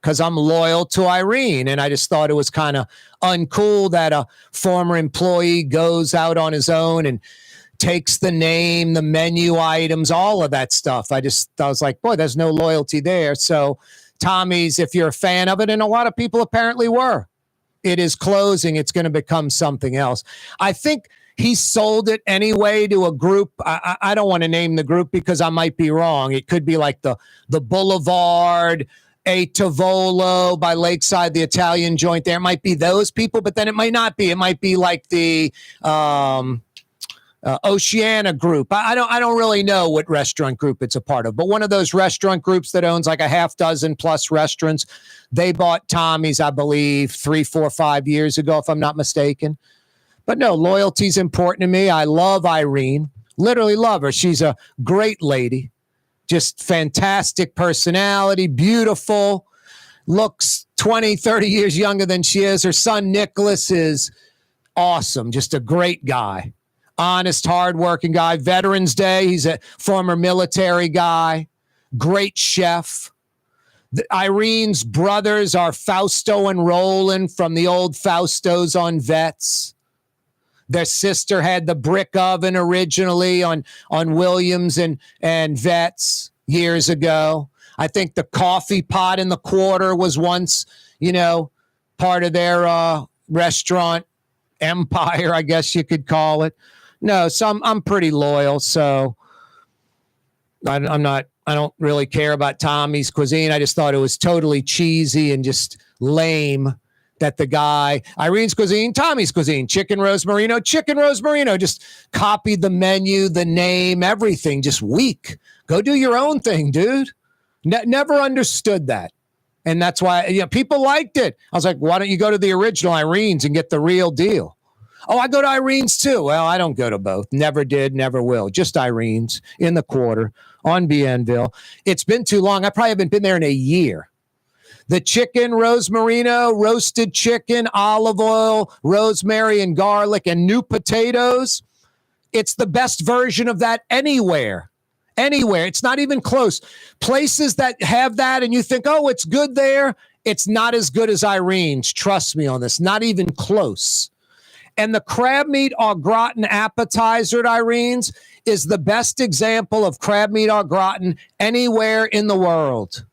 because I'm loyal to Irene, and I just thought it was kind of uncool that a former employee goes out on his own and takes the name, the menu items, all of that stuff. I was like, boy, there's no loyalty there. So Tommy's, if you're a fan of it, and a lot of people apparently were, it is closing. It's going to become something else. I think he sold it anyway to a group. I don't want to name the group because I might be wrong. It could be like the Boulevard, a Tavolo by Lakeside, the Italian joint there. It might be those people, but then it might not be. It might be like the Oceana group. I don't really know what restaurant group it's a part of, but one of those restaurant groups that owns like a half dozen plus restaurants. They bought Tommy's, I believe, 3, 4, 5 years ago, if I'm not mistaken. But no, loyalty's important to me. I love Irene, literally love her. She's a great lady, just fantastic personality, beautiful, looks 20, 30 years younger than she is. Her son, Nicholas, is awesome, just a great guy. Honest, hardworking guy. Veterans Day, he's a former military guy. Great chef. Irene's brothers are Fausto and Roland from the old Faustos on Vets. Their sister had the brick oven originally on Williams and Vets years ago. I think the coffee pot in the quarter was once, part of their restaurant empire, I guess you could call it. No, so I'm pretty loyal, so I don't really care about Tommy's Cuisine. I just thought it was totally cheesy and just lame that the guy, Irene's Cuisine, Tommy's Cuisine, Chicken Rosmarino, just copied the menu, the name, everything, just weak. Go do your own thing, dude. Never understood that. And that's why people liked it. I was like, why don't you go to the original Irene's and get the real deal? Oh, I go to Irene's too. Well, I don't go to both. Never did, never will. Just Irene's in the quarter on Bienville. It's been too long. I probably haven't been there in a year. The chicken, Rosmarino, roasted chicken, olive oil, rosemary and garlic, and new potatoes. It's the best version of that anywhere. Anywhere. It's not even close. Places that have that and you think, oh, it's good there. It's not as good as Irene's. Trust me on this. Not even close. And the crab meat au gratin appetizer at Irene's is the best example of crab meat au gratin anywhere in the world.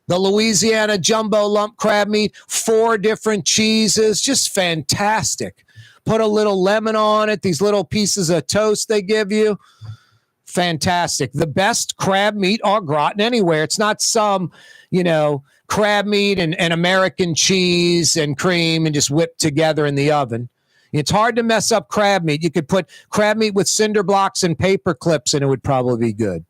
The Louisiana jumbo lump crab meat, 4 different cheeses, just fantastic. Put a little lemon on it, these little pieces of toast they give you. Fantastic. The best crab meat au gratin anywhere. It's not some, crab meat and American cheese and cream and just whipped together in the oven. It's hard to mess up crab meat. You could put crab meat with cinder blocks and paper clips and it would probably be good.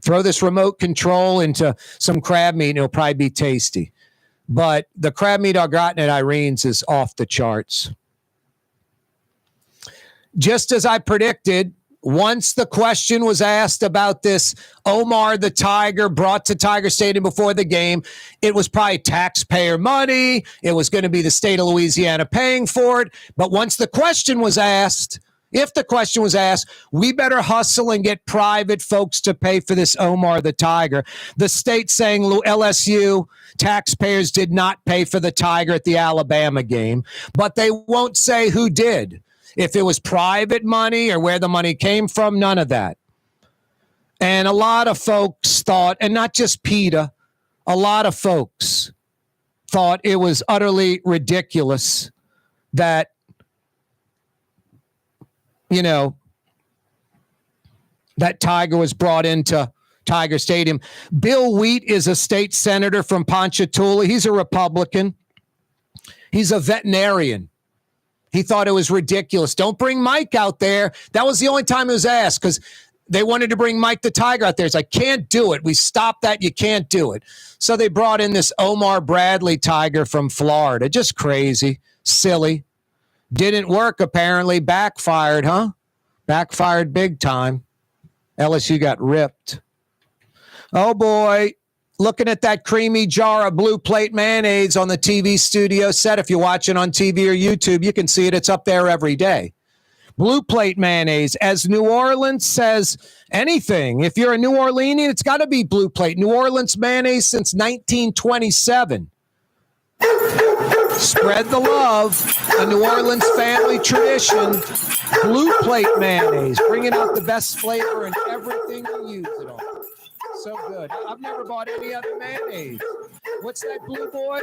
Throw this remote control into some crab meat and it'll probably be tasty. But the crab meat au gratin at Irene's is off the charts. Just as I predicted, once the question was asked about this Omar the Tiger brought to Tiger Stadium before the game, it was probably taxpayer money. It was going to be the state of Louisiana paying for it. But once the question was asked, if the question was asked, we better hustle and get private folks to pay for this Omar the Tiger. The state saying LSU taxpayers did not pay for the Tiger at the Alabama game, but they won't say who did. If it was private money or where the money came from, none of that. And a lot of folks thought, and not just PETA, a lot of folks thought it was utterly ridiculous that, that Tiger was brought into Tiger Stadium. Bill Wheat is a state senator from Ponchatoula. He's a Republican. He's a veterinarian. He thought it was ridiculous. Don't bring Mike out there. That was the only time it was asked because they wanted to bring Mike the Tiger out there. It's like, can't do it. We stopped that. You can't do it. So they brought in this Omar Bradley Tiger from Florida. Just crazy, silly. Didn't work, apparently. Backfired, huh? Backfired big time. LSU got ripped. Oh, boy. Looking at that creamy jar of Blue Plate mayonnaise on the TV studio set. If you're watching on TV or YouTube, you can see it. It's up there every day. Blue Plate mayonnaise. As New Orleans says anything, if you're a New Orleanian, it's got to be Blue Plate. New Orleans mayonnaise since 1927. Spread the love. A New Orleans family tradition. Blue Plate mayonnaise, bringing out the best flavor in everything you use it on. So good. I've never bought any other mayonnaise. What's that, Blue Boy?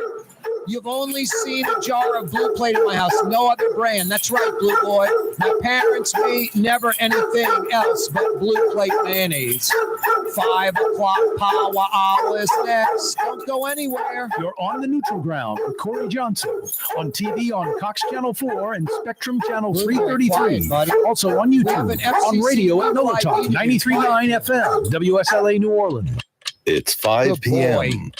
You've only seen a jar of Blue Plate in my house. No other brand. That's right, Blue Boy. My parents, me, never anything else but Blue Plate mayonnaise. 5 o'clock power hour is next. Don't go anywhere. You're on the neutral ground with Corey Johnson on TV on Cox Channel 4 and Spectrum Channel 333. Also on YouTube, on radio at Nova Talk 93.9 FM, WSLA New Orleans. It's 5 p.m.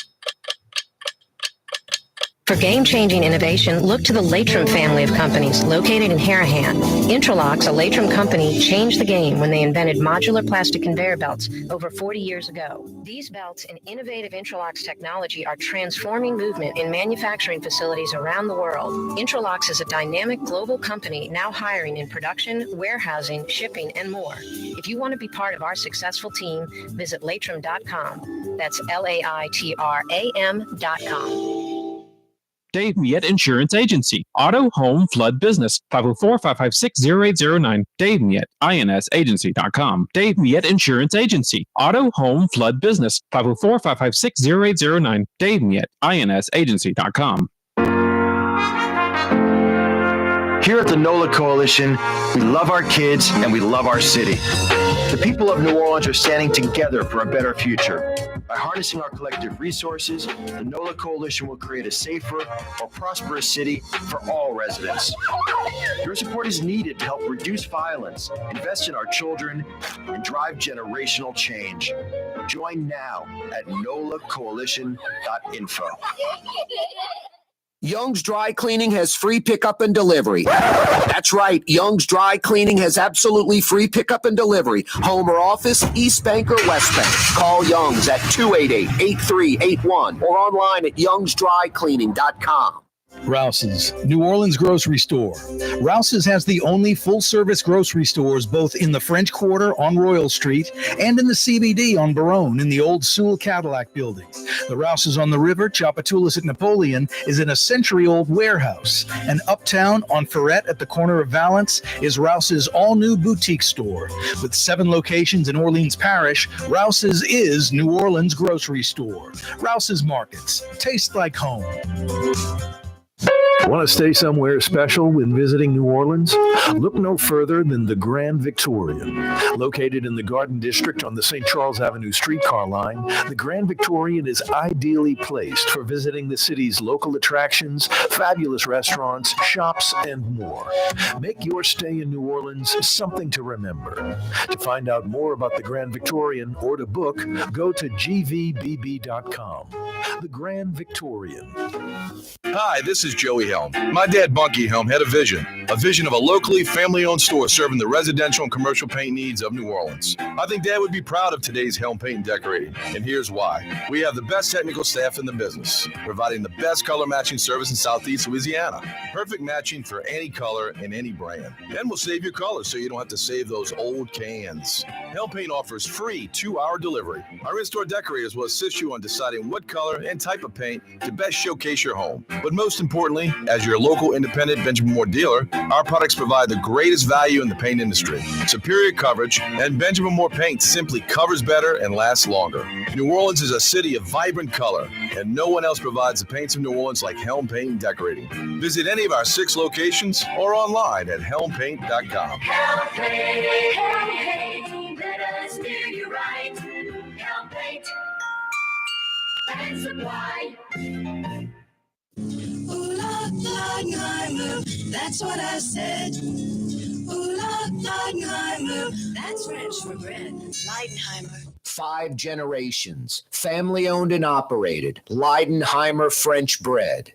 For game-changing innovation, look to the Latrim family of companies located in Harahan. Interlocks, a Latrim company, changed the game when they invented modular plastic conveyor belts over 40 years ago. These belts and innovative Interlocks technology are transforming movement in manufacturing facilities around the world. Interlocks is a dynamic global company now hiring in production, warehousing, shipping, and more. If you want to be part of our successful team, visit latrim.com. That's LAITRAM.com. Dave Miette Insurance Agency. Auto, home, flood, business. 504-556-0809. Dave Miette, INSagency.com. Dave Miette Insurance Agency. Auto, home, flood, business. 504-556-0809. Dave Miette, INSagency.com. Here at the NOLA Coalition, we love our kids and we love our city. The people of New Orleans are standing together for a better future. By harnessing our collective resources, the NOLA Coalition will create a safer, more prosperous city for all residents. Your support is needed to help reduce violence, invest in our children, and drive generational change. Join now at nolacoalition.info. Young's Dry Cleaning has free pickup and delivery. That's right. Young's Dry Cleaning has absolutely free pickup and delivery. Home or office, East Bank or West Bank. Call Young's at 288-8381 or online at youngsdrycleaning.com. Rouse's, New Orleans grocery store. Rouse's has the only full-service grocery stores both in the French Quarter on Royal Street and in the CBD on Baronne in the old Sewell Cadillac building. The Rouse's on the river, Tchoupitoulas at Napoleon, is in a century-old warehouse. And uptown on Ferret at the corner of Valence is Rouse's all-new boutique store. With 7 locations in Orleans Parish, Rouse's is New Orleans grocery store. Rouse's Markets. Taste like home. Want to stay somewhere special when visiting New Orleans? Look no further than the Grand Victorian. Located in the Garden District on the St. Charles Avenue streetcar line, the Grand Victorian is ideally placed for visiting the city's local attractions, fabulous restaurants, shops, and more. Make your stay in New Orleans something to remember. To find out more about the Grand Victorian or to book, go to gvbb.com. The Grand Victorian. Hi, this is Joey Helm. My dad, Bunky Helm, had a vision of a locally family-owned store serving the residential and commercial paint needs of New Orleans. I think Dad would be proud of today's Helm Paint and Decorating, and here's why. We have the best technical staff in the business, providing the best color matching service in Southeast Louisiana. Perfect matching for any color and any brand. And we'll save your colors so you don't have to save those old cans. Helm Paint offers free 2-hour delivery. Our in-store decorators will assist you on deciding what color and type of paint to best showcase your home. But most importantly, as your local independent Benjamin Moore dealer, our products provide the greatest value in the paint industry. Superior coverage, and Benjamin Moore paint simply covers better and lasts longer. New Orleans is a city of vibrant color, and no one else provides the paints of New Orleans like Helm Paint and Decorating. Visit any of our 6 locations or online at helmpaint.com. Helm Paint, let us do you right. Helm Paint and Supply. Ooh la Leidenheimer, that's what I said. Ooh la Leidenheimer, that's French for bread. Leidenheimer. 5 generations, family owned and operated. Leidenheimer French bread.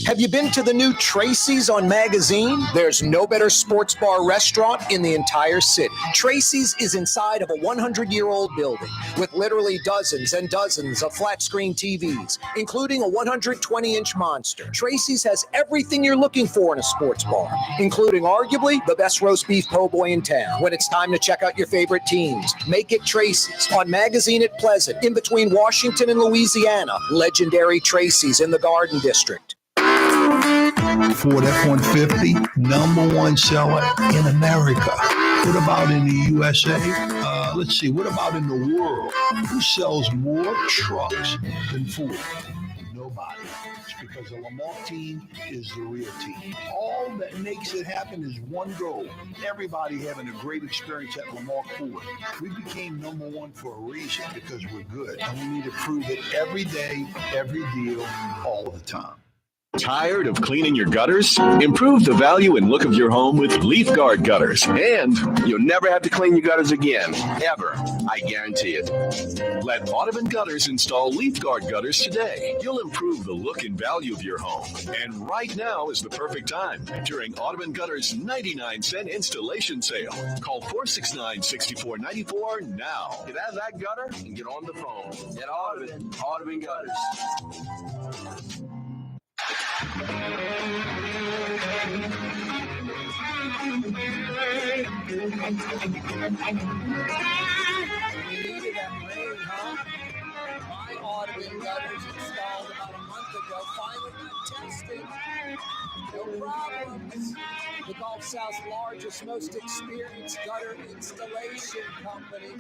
Have you been to the new Tracy's on Magazine? There's no better sports bar restaurant in the entire city. Tracy's is inside of a 100-year-old building with literally dozens and dozens of flat-screen TVs, including a 120-inch monster. Tracy's has everything you're looking for in a sports bar, including arguably the best roast beef po' boy in town. When it's time to check out your favorite teams, make it Tracy's on Magazine at Pleasant, in between Washington and Louisiana. Legendary Tracy's in the Garden District. Ford F-150, number one seller in America. What about in the USA? Let's see, what about in the world? Who sells more trucks than Ford? Nobody. It's because the Lamar team is the real team. All that makes it happen is one goal. Everybody having a great experience at Lamar Ford. We became number one for a reason, because we're good. And we need to prove it every day, every deal, all the time. Tired of cleaning your gutters? Improve the value and look of your home with Leaf Guard gutters. And you'll never have to clean your gutters again, ever. I guarantee it. Let Audubon Gutters install Leaf Guard gutters today. You'll improve the look and value of your home. And right now is the perfect time during Audubon Gutters 99-cent installation sale. Call 469-6494 now. Get out of that gutter and get on the phone. Get Audubon Gutters. My Audubon gutters installed about a month ago finally got tested. No problems. The Gulf South's largest, most experienced gutter installation company,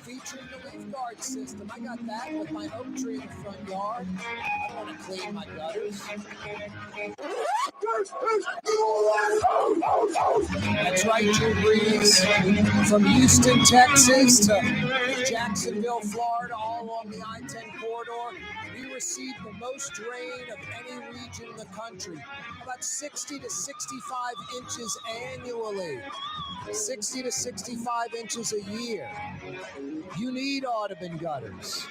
featuring the Leaf Guard system. I got that with my oak tree in the front yard. I want to clean my gutters. That's right, Drew Brees. From Houston, Texas to Jacksonville, Florida, all along the I-10 corridor, we receive the most rain of any region in the country. About 60 to 65 inches annually. 60 to 65 inches a year. You need Audubon gutters.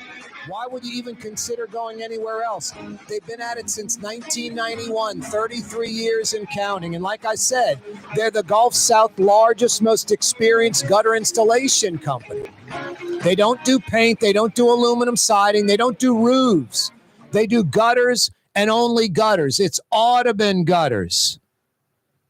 Why would you even consider going anywhere else? They've been at it since 1991, 33 years and counting. And like I said, they're the Gulf South largest, most experienced gutter installation company. They don't do paint. They don't do aluminum siding. They don't do roofs. They do gutters and only gutters. It's Audubon Gutters.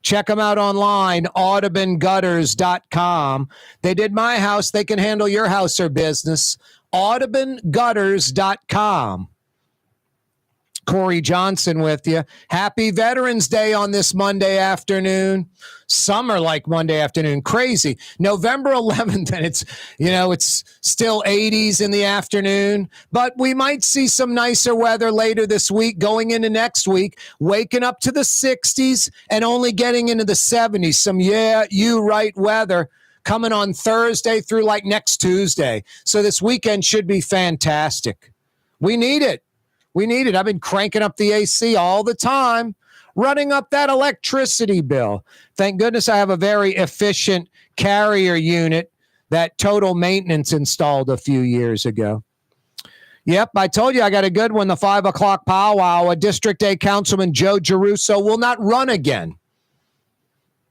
Check them out online, audubongutters.com. They did my house. They can handle your house or business. audubongutters.com. Corey Johnson with you. Happy Veterans Day on this Monday afternoon. Summer like Monday afternoon. Crazy. November 11th, and it's still 80s in the afternoon, but we might see some nicer weather later this week, going into next week, waking up to the 60s and only getting into the 70s. Some weather coming on Thursday through like next Tuesday. So this weekend should be fantastic. We need it. I've been cranking up the AC all the time, running up that electricity bill. Thank goodness I have a very efficient carrier unit that Total Maintenance installed a few years ago. Yep, I told you I got a good one, the 5 o'clock powwow. A District A Councilman Joe Giarusso will not run again.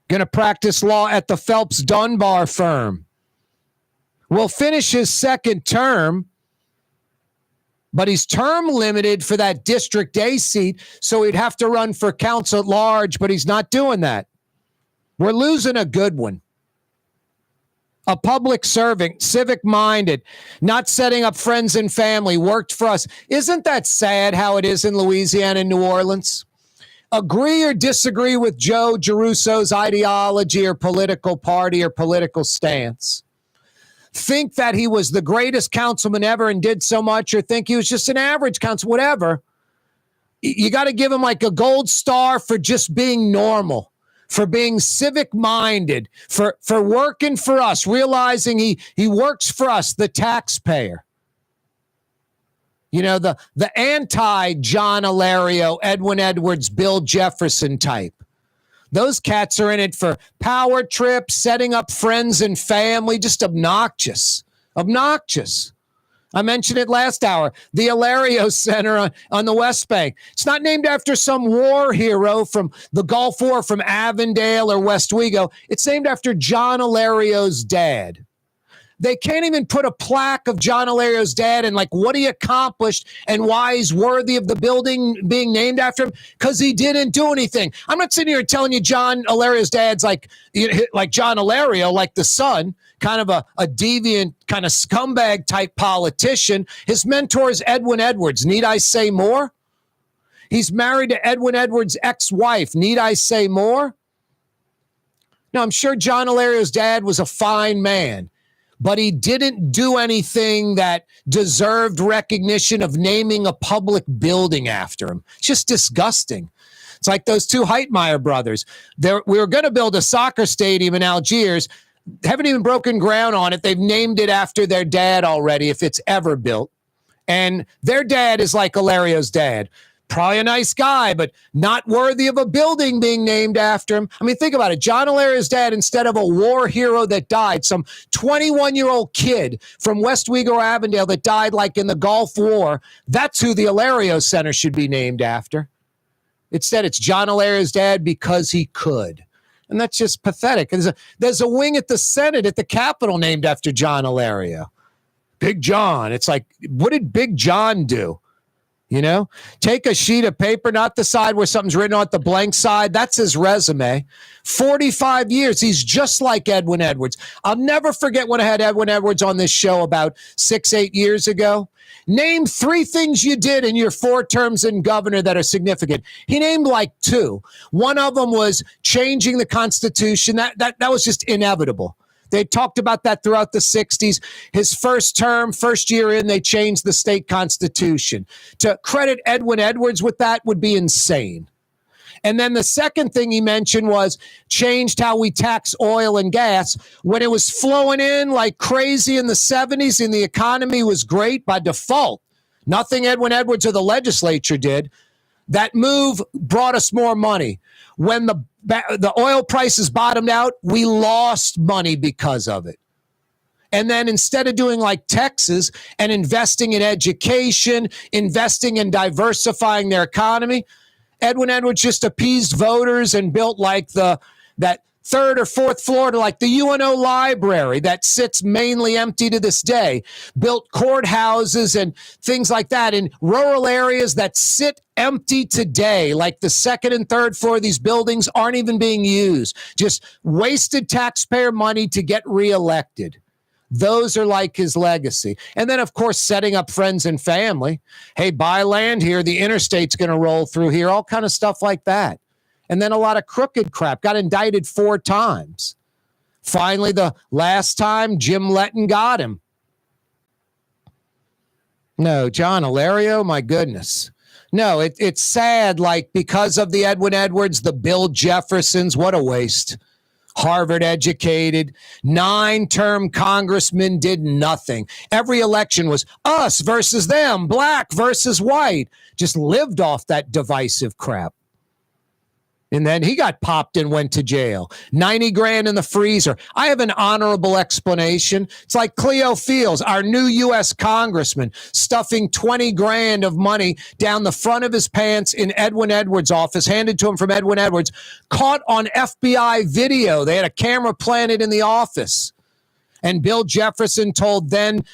Going to practice law at the Phelps Dunbar firm. Will finish his second term, but he's term limited for that District A seat, so he'd have to run for council at large, but he's not doing that. We're losing a good one. A public servant, civic-minded, not setting up friends and family, worked for us. Isn't that sad how it is in Louisiana and New Orleans? Agree or disagree with Joe Giarusso's ideology or political party or political stance? Think that he was the greatest councilman ever and did so much, or think he was just an average council, whatever. You got to give him like a gold star for just being normal, for being civic-minded, for working for us, realizing he works for us, the taxpayer. You know, the anti-John Alario, Edwin Edwards, Bill Jefferson type. Those cats are in it for power trips, setting up friends and family, just obnoxious. Obnoxious. I mentioned it last hour. The Alario Center on the West Bank. It's not named after some war hero from the Gulf War from Avondale or West Wego. It's named after John Alario's dad. They can't even put a plaque of John Alario's dad and like what he accomplished and why he's worthy of the building being named after him, because he didn't do anything. I'm not sitting here telling you John Alario's dad's like John Alario, like the son, kind of a deviant, kind of scumbag type politician. His mentor is Edwin Edwards. Need I say more? He's married to Edwin Edwards' ex-wife. Need I say more? Now, I'm sure John Ilario's dad was a fine man, but he didn't do anything that deserved recognition of naming a public building after him. It's just disgusting. It's like those two Heitmeyer brothers. We were going to build a soccer stadium in Algiers. Haven't even broken ground on it. They've named it after their dad already, if it's ever built. And their dad is like Ilario's dad. Probably a nice guy, but not worthy of a building being named after him. I mean, think about it. John Ilario's dad, instead of a war hero that died, some 21-year-old kid from West Wego, Avondale that died like in the Gulf War, that's who the Ilario Center should be named after. Instead, it's John Ilario's dad because he could. And that's just pathetic. There's a wing at the Senate, at the Capitol, named after John Ilario. Big John. It's like, what did Big John do? You know, take a sheet of paper, not the side where something's written on the blank side. That's his resume. 45 years. He's just like Edwin Edwards. I'll never forget when I had Edwin Edwards on this show about 6-8 years ago. Name 3 things you did in your 4 terms in governor that are significant. He named like 2. One of them was changing the Constitution. That was just inevitable. They talked about that throughout the 60s. His first year in, they changed the state constitution. To credit Edwin Edwards with that would be insane. And then the second thing he mentioned was changed how we tax oil and gas. When it was flowing in like crazy in the 70s and the economy was great by default, nothing Edwin Edwards or the legislature did. That move brought us more money. When the oil prices bottomed out, we lost money because of it. And then instead of doing like Texas and investing in education, investing in diversifying their economy, Edwin Edwards just appeased voters and built like that 3rd or 4th floor to like the UNO library that sits mainly empty to this day, built courthouses and things like that in rural areas that sit empty today, like the 2nd and 3rd floor of these buildings aren't even being used, just wasted taxpayer money to get reelected. Those are like his legacy. And then, of course, setting up friends and family. Hey, buy land here. The interstate's going to roll through here, all kind of stuff like that. And then a lot of crooked crap. Got indicted 4 times. Finally, the last time, Jim Letton got him. No, John Ilario, my goodness. No, it's sad, like because of the Edwin Edwards, the Bill Jeffersons, what a waste. Harvard educated, 9-term congressman did nothing. Every election was us versus them, black versus white. Just lived off that divisive crap. And then he got popped and went to jail. 90 grand in the freezer. I have an honorable explanation. It's like Cleo Fields, our new U.S. congressman, stuffing 20 grand of money down the front of his pants in Edwin Edwards' office, handed to him from Edwin Edwards, caught on FBI video. They had a camera planted in the office. And Bill Jefferson told then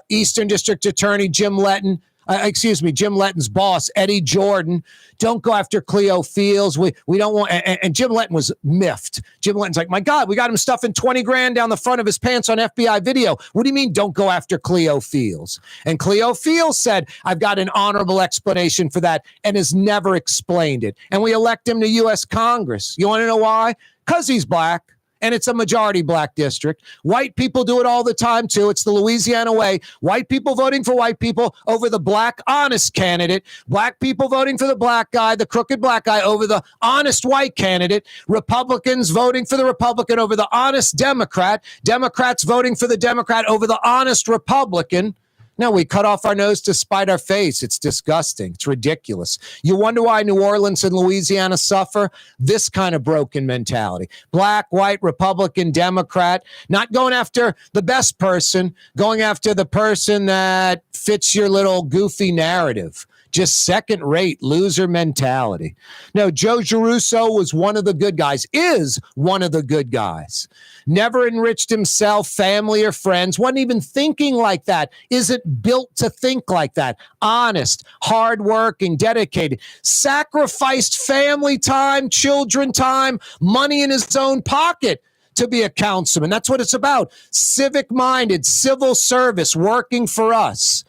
Eastern District Attorney Jim Letton's boss, Eddie Jordan, don't go after Cleo Fields. We don't want, and Jim Letton was miffed. Jim Letton's like, my God, we got him stuffing 20 grand down the front of his pants on FBI video. What do you mean don't go after Cleo Fields? And Cleo Fields said, I've got an honorable explanation for that and has never explained it. And we elect him to U.S. Congress. You want to know why? Because he's black. And it's a majority black district. White people do it all the time, too. It's the Louisiana way. White people voting for white people over the black, honest candidate. Black people voting for the black guy, the crooked black guy, over the honest white candidate. Republicans voting for the Republican over the honest Democrat. Democrats voting for the Democrat over the honest Republican. No, we cut off our nose to spite our face. It's disgusting. It's ridiculous. You wonder why New Orleans and Louisiana suffer? This kind of broken mentality. Black, white, Republican, Democrat, not going after the best person, going after the person that fits your little goofy narrative. Just second-rate loser mentality. No, Joe Giarusso was one of the good guys, is one of the good guys. Never enriched himself, family, or friends. Wasn't even thinking like that. Isn't built to think like that. Honest, hardworking, dedicated. Sacrificed family time, children time, money in his own pocket to be a councilman. That's what it's about. Civic-minded, civil service, working for us.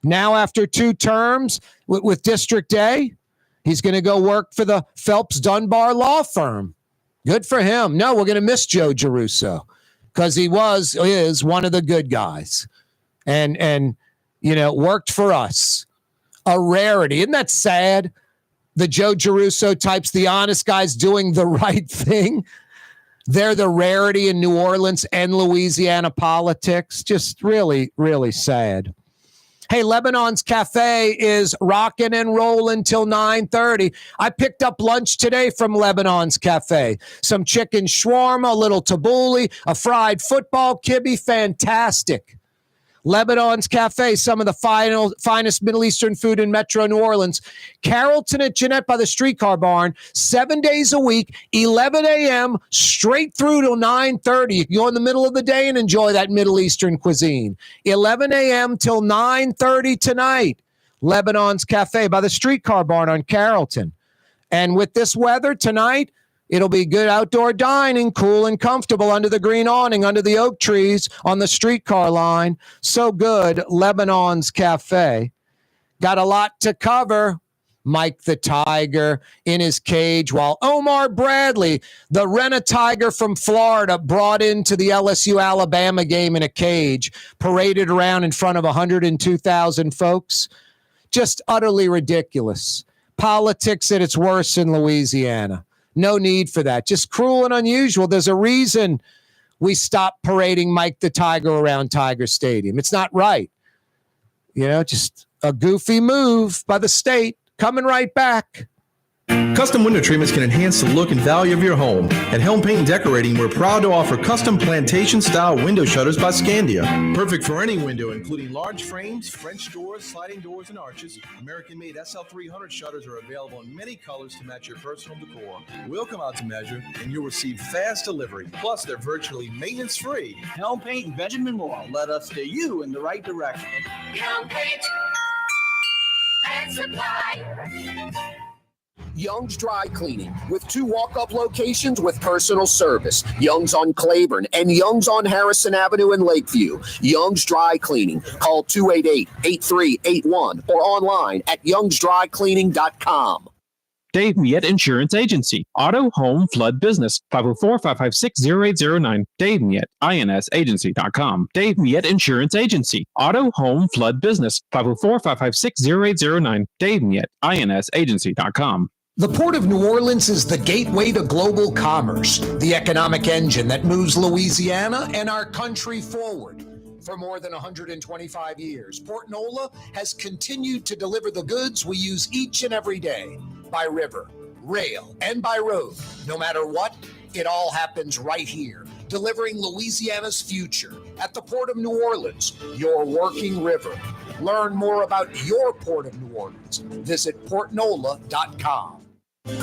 Now, after 2 terms with District A, He's going to go work for the Phelps Dunbar law firm. Good for him. No, we're going to miss Joe Giarusso because he is one of the good guys and worked for us. A rarity. Isn't that sad? The Joe Giarusso types, the honest guys doing the right thing. They're the rarity in New Orleans and Louisiana politics. Just really, really sad. Hey, Lebanon's Cafe is rocking and rolling till 9:30. I picked up lunch today from Lebanon's Cafe. Some chicken shawarma, a little tabbouleh, a fried football kibbe. Fantastic. Lebanon's Cafe, some of the finest Middle Eastern food in Metro New Orleans. Carrollton at Jeanette by the streetcar barn, 7 days a week, 11 a.m., straight through till 9:30. You can go in the middle of the day and enjoy that Middle Eastern cuisine. 11 a.m. till 9:30 tonight. Lebanon's Cafe by the streetcar barn on Carrollton. And with this weather tonight, it'll be good outdoor dining, cool and comfortable under the green awning, under the oak trees on the streetcar line. So good, Lebanon's Cafe. Got a lot to cover. Mike the Tiger in his cage while Omar Bradley, the Rent-A-Tiger from Florida, brought into the LSU-Alabama game in a cage, paraded around in front of 102,000 folks. Just utterly ridiculous. Politics at its worst in Louisiana. No need for that. Just cruel and unusual. There's a reason we stopped parading Mike the Tiger around Tiger Stadium. It's not right. Just a goofy move by the state. Coming right back. Custom window treatments can enhance the look and value of your home. At Helm Paint and Decorating, we're proud to offer custom plantation-style window shutters by Scandia. Perfect for any window, including large frames, French doors, sliding doors, and arches. American-made SL300 shutters are available in many colors to match your personal decor. We'll come out to measure, and you'll receive fast delivery. Plus, they're virtually maintenance-free. Helm Paint and Benjamin Moore. Let us steer you in the right direction. Helm Paint and Supply. Young's Dry Cleaning with 2 walk-up locations with personal service. Young's on Claiborne and Young's on Harrison Avenue in Lakeview. Young's Dry Cleaning. Call 288-8381 or online at youngsdrycleaning.com. Dave Miette Insurance Agency. Auto, home, flood, business. 504-556-0809. Dave Miette, insagency.com. Dave Miette Insurance Agency. Auto, home, flood, business. 504-556-0809. Dave Miette, insagency.com. The Port of New Orleans is the gateway to global commerce, the economic engine that moves Louisiana and our country forward. For more than 125 years, Port Nola has continued to deliver the goods we use each and every day, by river, rail, and by road. No matter what, it all happens right here, delivering Louisiana's future at the Port of New Orleans, your working river. Learn more about your Port of New Orleans. Visit portnola.com.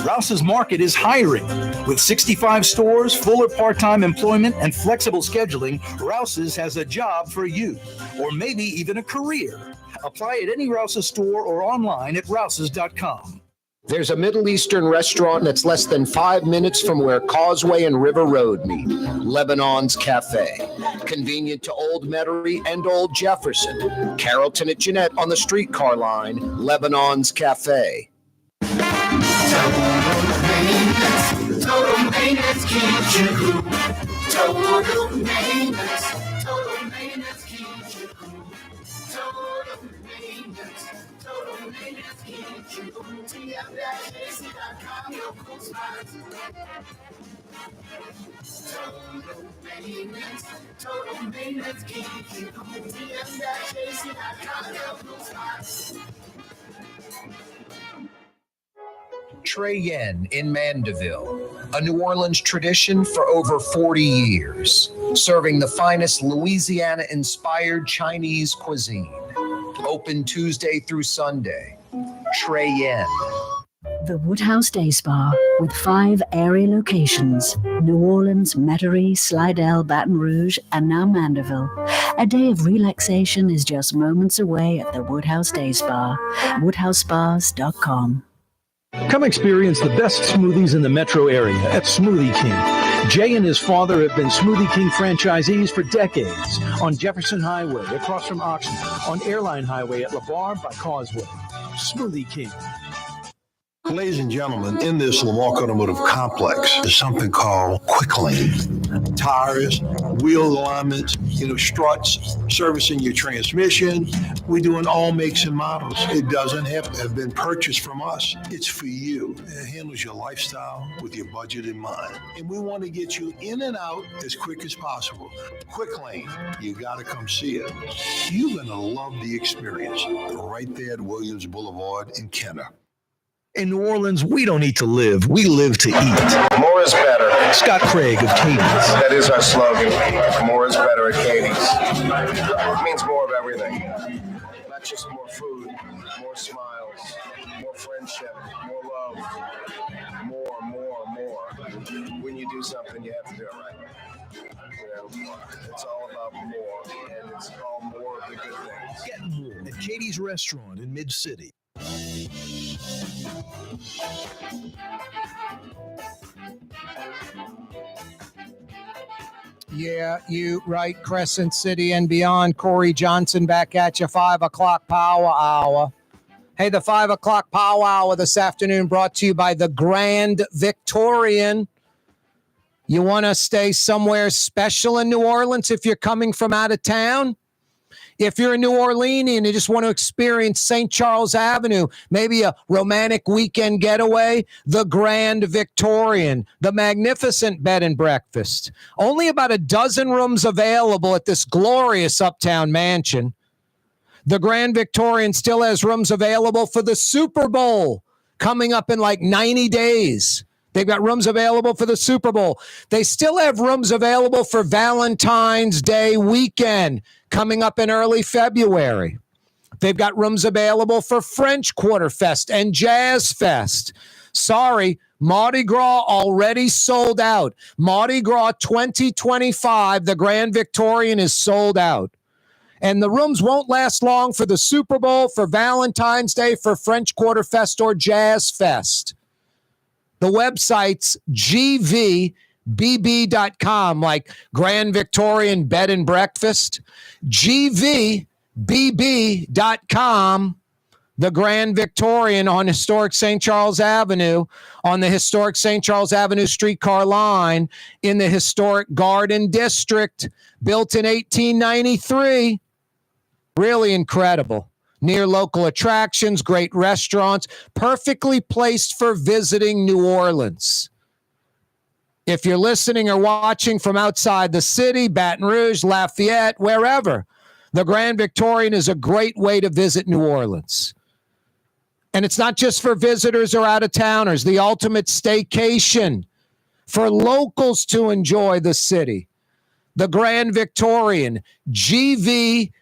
Rouse's Market is hiring. With 65 stores, full or part-time employment, and flexible scheduling, Rouse's has a job for you, or maybe even a career. Apply at any Rouse's store or online at rouses.com. There's a Middle Eastern restaurant that's less than 5 minutes from where Causeway and River Road meet, Lebanon's Cafe. Convenient to Old Metairie and Old Jefferson. Carrollton at Jeanette on the streetcar line, Lebanon's Cafe. Total maintenance keeps you cool. Total maintenance keeps you cool. Total maintenance keeps you cool. TM-AC.com, your cool spots. Total maintenance keeps you cool. TM-AC.com, your cool spots. Trey Yen in Mandeville, a New Orleans tradition for over 40 years, serving the finest Louisiana-inspired Chinese cuisine. Open Tuesday through Sunday. Trey Yen. The Woodhouse Day Spa, with 5 area locations, New Orleans, Metairie, Slidell, Baton Rouge, and now Mandeville. A day of relaxation is just moments away at the Woodhouse Day Spa, woodhousespas.com. Come experience the best smoothies in the metro area at Smoothie King. Jay and his father have been Smoothie King franchisees for decades on Jefferson Highway across from Oxnard, on Airline Highway at LaBarre by Causeway. Smoothie King. Ladies and gentlemen, in this Lamarck Automotive Complex is something called Quick Lane. Tires, wheel alignments, struts, servicing your transmission. We do in all makes and models. It doesn't have to have been purchased from us. It's for you. It handles your lifestyle with your budget in mind. And we want to get you in and out as quick as possible. Quick Lane, you got to come see it. You're going to love the experience right there at Williams Boulevard in Kenner. In New Orleans, we don't eat to live. We live to eat. More is better. Scott Craig of Katie's. That is our slogan. More is better at Katie's. It means more of everything. Not just more food, more smiles, more friendship, more love, more. When you do something, you have to do it right. It's all about more, and it's all more of the good things. Get more at Katie's Restaurant in Mid-City. Yeah, you right, Crescent City and beyond. Corey Johnson back at you, 5 o'clock Power Hour. Hey, the 5 o'clock Power Hour this afternoon brought to you by the Grand Victorian. You want to stay somewhere special in New Orleans if you're coming from out of town? If you're a New Orleanian and you just want to experience St. Charles Avenue, maybe a romantic weekend getaway, the Grand Victorian, the magnificent bed and breakfast. Only about a dozen rooms available at this glorious uptown mansion. The Grand Victorian still has rooms available for the Super Bowl coming up in like 90 days. They've got rooms available for the Super Bowl. They still have rooms available for Valentine's Day weekend coming up in early February. They've got rooms available for French Quarter Fest and Jazz Fest. Sorry, Mardi Gras already sold out. Mardi Gras 2025, the Grand Victorian is sold out. And the rooms won't last long for the Super Bowl, for Valentine's Day, for French Quarter Fest or Jazz Fest. The website's gvbb.com, like Grand Victorian Bed and Breakfast. gvbb.com, the Grand Victorian on historic St. Charles Avenue, on the historic St. Charles Avenue streetcar line in the historic Garden District, built in 1893. Really incredible. Near local attractions, great restaurants, perfectly placed for visiting New Orleans. If you're listening or watching from outside the city, Baton Rouge, Lafayette, wherever, the Grand Victorian is a great way to visit New Orleans. And it's not just for visitors or out-of-towners, the ultimate staycation for locals to enjoy the city. The Grand Victorian, GVBB.com.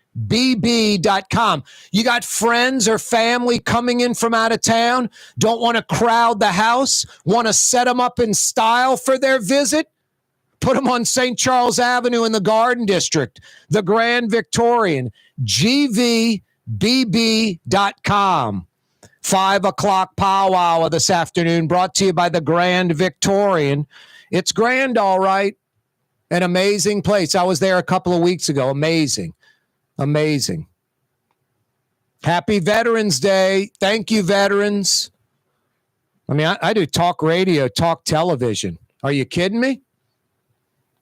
You got friends or family coming in from out of town, don't want to crowd the house, want to set them up in style for their visit? Put them on St. Charles Avenue in the Garden District, the Grand Victorian, GVBB.com. 5 o'clock powwow this afternoon, brought to you by the Grand Victorian. It's grand, all right. An amazing place. I was there a couple of weeks ago. Amazing. Happy Veterans Day. Thank you, veterans. I mean, I do talk radio, talk television. Are you kidding me?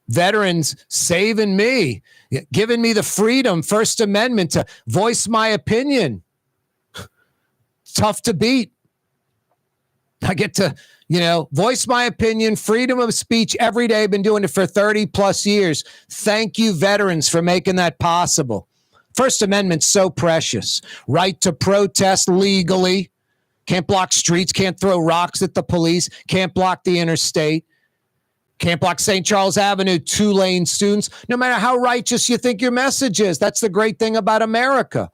Veterans saving me, giving me the freedom, First Amendment, to voice my opinion. Tough to beat. I get to, voice my opinion, freedom of speech every day. I've been doing it for 30 plus years. Thank you, veterans, for making that possible. First Amendment's so precious. Right to protest legally. Can't block streets, can't throw rocks at the police, can't block the interstate. Can't block St. Charles Avenue, 2-lane students, no matter how righteous you think your message is. That's the great thing about America.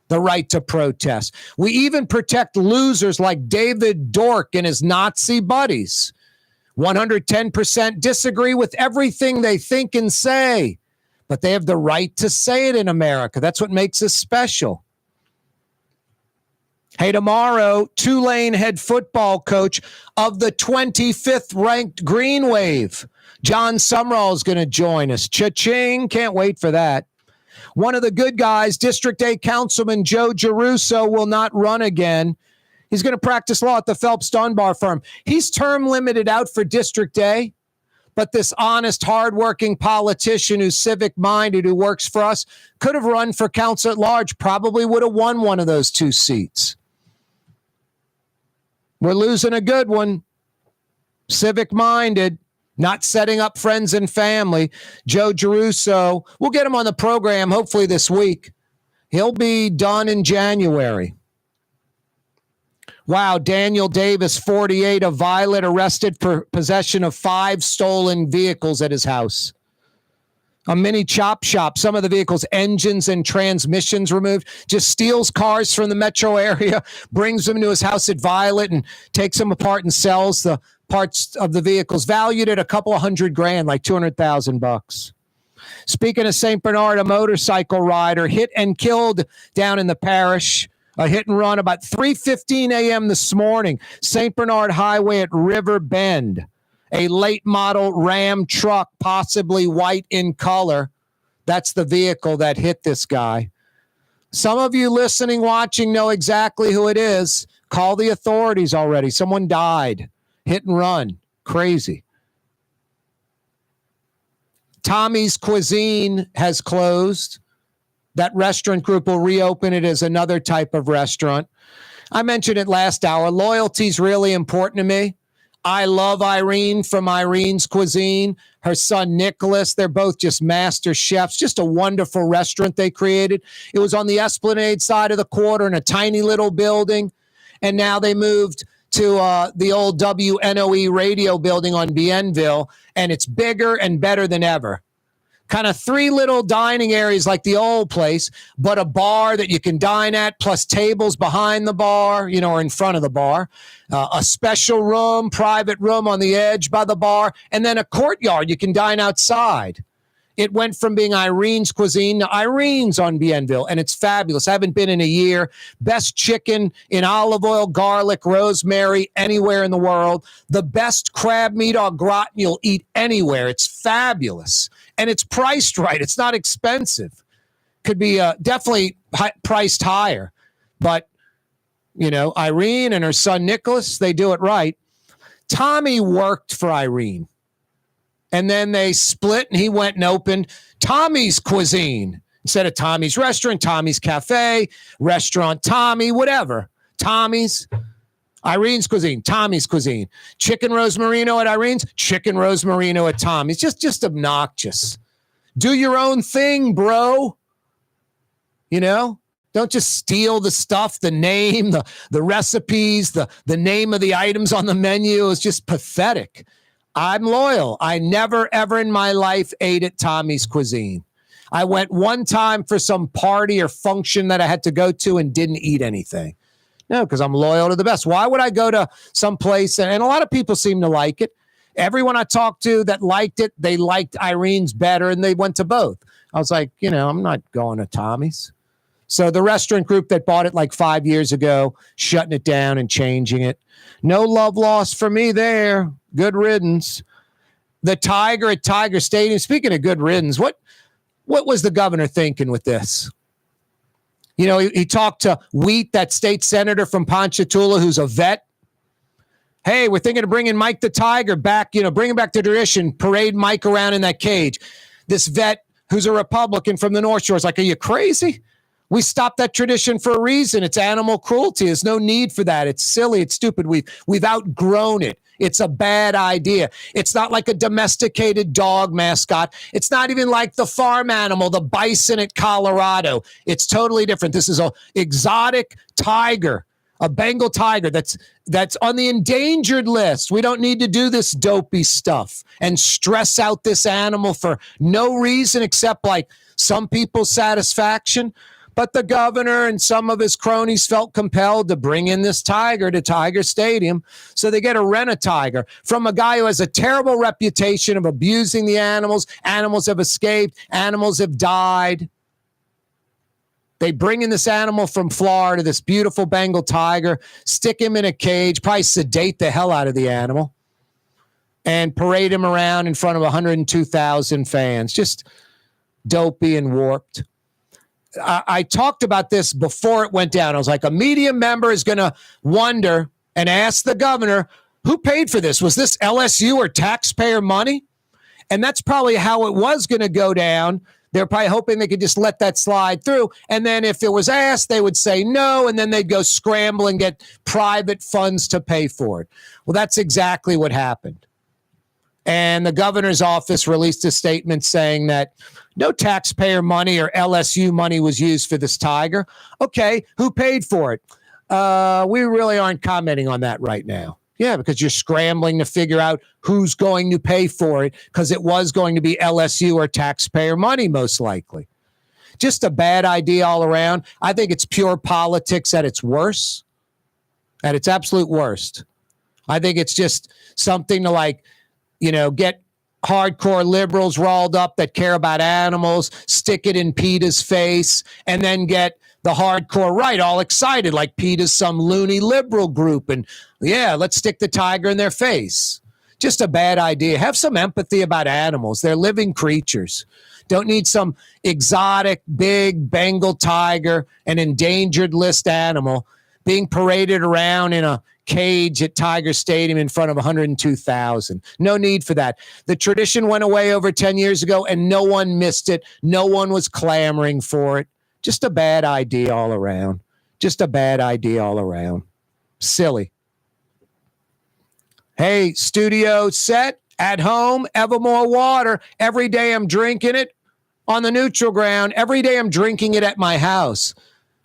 The right to protest. We even protect losers like David Dork and his Nazi buddies. 110% disagree with everything they think and say, but they have the right to say it in America. That's what makes us special. Hey, tomorrow, Tulane head football coach of the 25th ranked Green Wave, John Sumrall, is going to join us. Cha-ching. Can't wait for that. One of the good guys, District 8 Councilman Joe Giarusso, will not run again. He's going to practice law at the Phelps Dunbar firm. He's term limited out for District A, but this honest, hardworking politician who's civic-minded, who works for us, could have run for council at large, probably would have won one of those 2 seats. We're losing a good one. Civic-minded, not setting up friends and family. Joe Giarusso, we'll get him on the program hopefully this week. He'll be done in January. Wow, Daniel Davis, 48, a Violet, arrested for possession of 5 stolen vehicles at his house. A mini chop shop, some of the vehicles, engines and transmissions removed, just steals cars from the metro area, brings them to his house at Violet and takes them apart and sells the parts of the vehicles, valued at a couple of $100,000, like $200,000. Speaking of St. Bernard, a motorcycle rider hit and killed down in the parish. A hit and run about 3:15 a.m. this morning, St. Bernard Highway at River Bend. A late model Ram truck, possibly white in color. That's the vehicle that hit this guy. Some of you listening, watching, know exactly who it is. Call the authorities already. Someone died. Hit and run. Crazy. Tommy's Cuisine has closed. That restaurant group will reopen it as another type of restaurant. I mentioned it last hour. Loyalty is really important to me. I love Irene from Irene's Cuisine. Her son, Nicholas, they're both just master chefs. Just a wonderful restaurant they created. It was on the Esplanade side of the quarter in a tiny little building. And now they moved to the old WNOE radio building on Bienville. And it's bigger and better than ever. Kind of 3 little dining areas like the old place, but a bar that you can dine at, plus tables behind the bar, or in front of the bar, a special room, private room on the edge by the bar, and then a courtyard you can dine outside. It went from being Irene's Cuisine to Irene's on Bienville, and it's fabulous. I haven't been in a year. Best chicken in olive oil, garlic, rosemary, anywhere in the world. The best crab meat au gratin you'll eat anywhere. It's fabulous. And it's priced right. It's not expensive. Could be definitely priced higher. But, Irene and her son Nicholas, they do it right. Tommy worked for Irene. And then they split and he went and opened Tommy's Cuisine. Instead of Tommy's Restaurant, Tommy's Cafe, Restaurant Tommy, whatever. Tommy's. Irene's Cuisine, Tommy's Cuisine. Chicken Rosmarino at Irene's, Chicken Rosmarino at Tommy's. Just obnoxious. Do your own thing, bro. Don't just steal the stuff, the name, the recipes, the name of the items on the menu. It's just pathetic. I'm loyal. I never, ever in my life ate at Tommy's Cuisine. I went one time for some party or function that I had to go to and didn't eat anything. No, because I'm loyal to the best. Why would I go to some place? And a lot of people seem to like it. Everyone I talked to that liked it, they liked Irene's better, and they went to both. I was like, I'm not going to Tommy's. So the restaurant group that bought it like 5 years ago, shutting it down and changing it. No love lost for me there. Good riddance. The Tiger at Tiger Stadium. Speaking of good riddance, what was the governor thinking with this? He talked to Wheat, that state senator from Ponchatoula, who's a vet. Hey, we're thinking of bringing Mike the Tiger back, bring him back to tradition, parade Mike around in that cage. This vet who's a Republican from the North Shore is like, are you crazy? We stopped that tradition for a reason. It's animal cruelty. There's no need for that. It's silly. It's stupid. We've outgrown it. It's a bad idea. It's not like a domesticated dog mascot. It's not even like the farm animal, the bison at Colorado. It's totally different. This is an exotic tiger, a Bengal tiger that's on the endangered list. We don't need to do this dopey stuff and stress out this animal for no reason except like some people's satisfaction. But the governor and some of his cronies felt compelled to bring in this tiger to Tiger Stadium. So they get to rent a tiger from a guy who has a terrible reputation of abusing the animals. Animals have escaped. Animals have died. They bring in this animal from Florida, this beautiful Bengal tiger, stick him in a cage, probably sedate the hell out of the animal, and parade him around in front of 102,000 fans. Just dopey and warped. I talked about this before it went down. I was like, a media member is going to wonder and ask the governor, who paid for this? Was this LSU or taxpayer money? And that's probably how it was going to go down. They're probably hoping they could just let that slide through. And then if it was asked, they would say no, and then they'd go scramble and get private funds to pay for it. Well, that's exactly what happened. And the governor's office released a statement saying that no taxpayer money or LSU money was used for this tiger. Okay, who paid for it? We really aren't commenting on that right now. Yeah, because you're scrambling to figure out who's going to pay for it, because it was going to be LSU or taxpayer money, most likely. Just a bad idea all around. I think it's pure politics at its worst, at its absolute worst. I think it's just something to get hardcore liberals riled up that care about animals, stick it in PETA's face, and then get the hardcore right all excited like PETA's some loony liberal group. And yeah, let's stick the tiger in their face. Just a bad idea. Have some empathy about animals. They're living creatures. Don't need some exotic, big Bengal tiger, an endangered list animal, being paraded around in a cage at Tiger Stadium in front of 102,000. No need for that. The tradition went away over 10 years ago, and no one missed it. No one was clamoring for it. Just a bad idea all around. Just a bad idea all around. Silly. Hey, studio set, at home, Evermore water. Every day I'm drinking it on the neutral ground. Every day I'm drinking it at my house.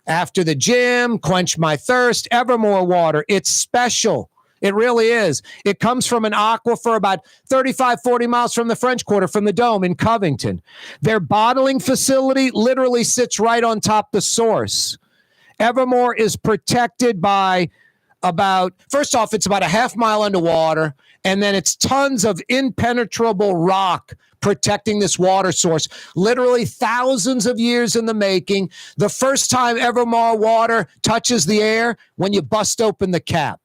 After the gym, quench my thirst, Evermore water. It's special. It really is. It comes from an aquifer about 35, 40 miles from the French Quarter, from the Dome in Covington. Their bottling facility literally sits right on top of the source. Evermore is protected by first off, it's about a half mile underwater, and then it's tons of impenetrable rock protecting this water source, literally thousands of years in the making. The first time Evermore water touches the air, when you bust open the cap.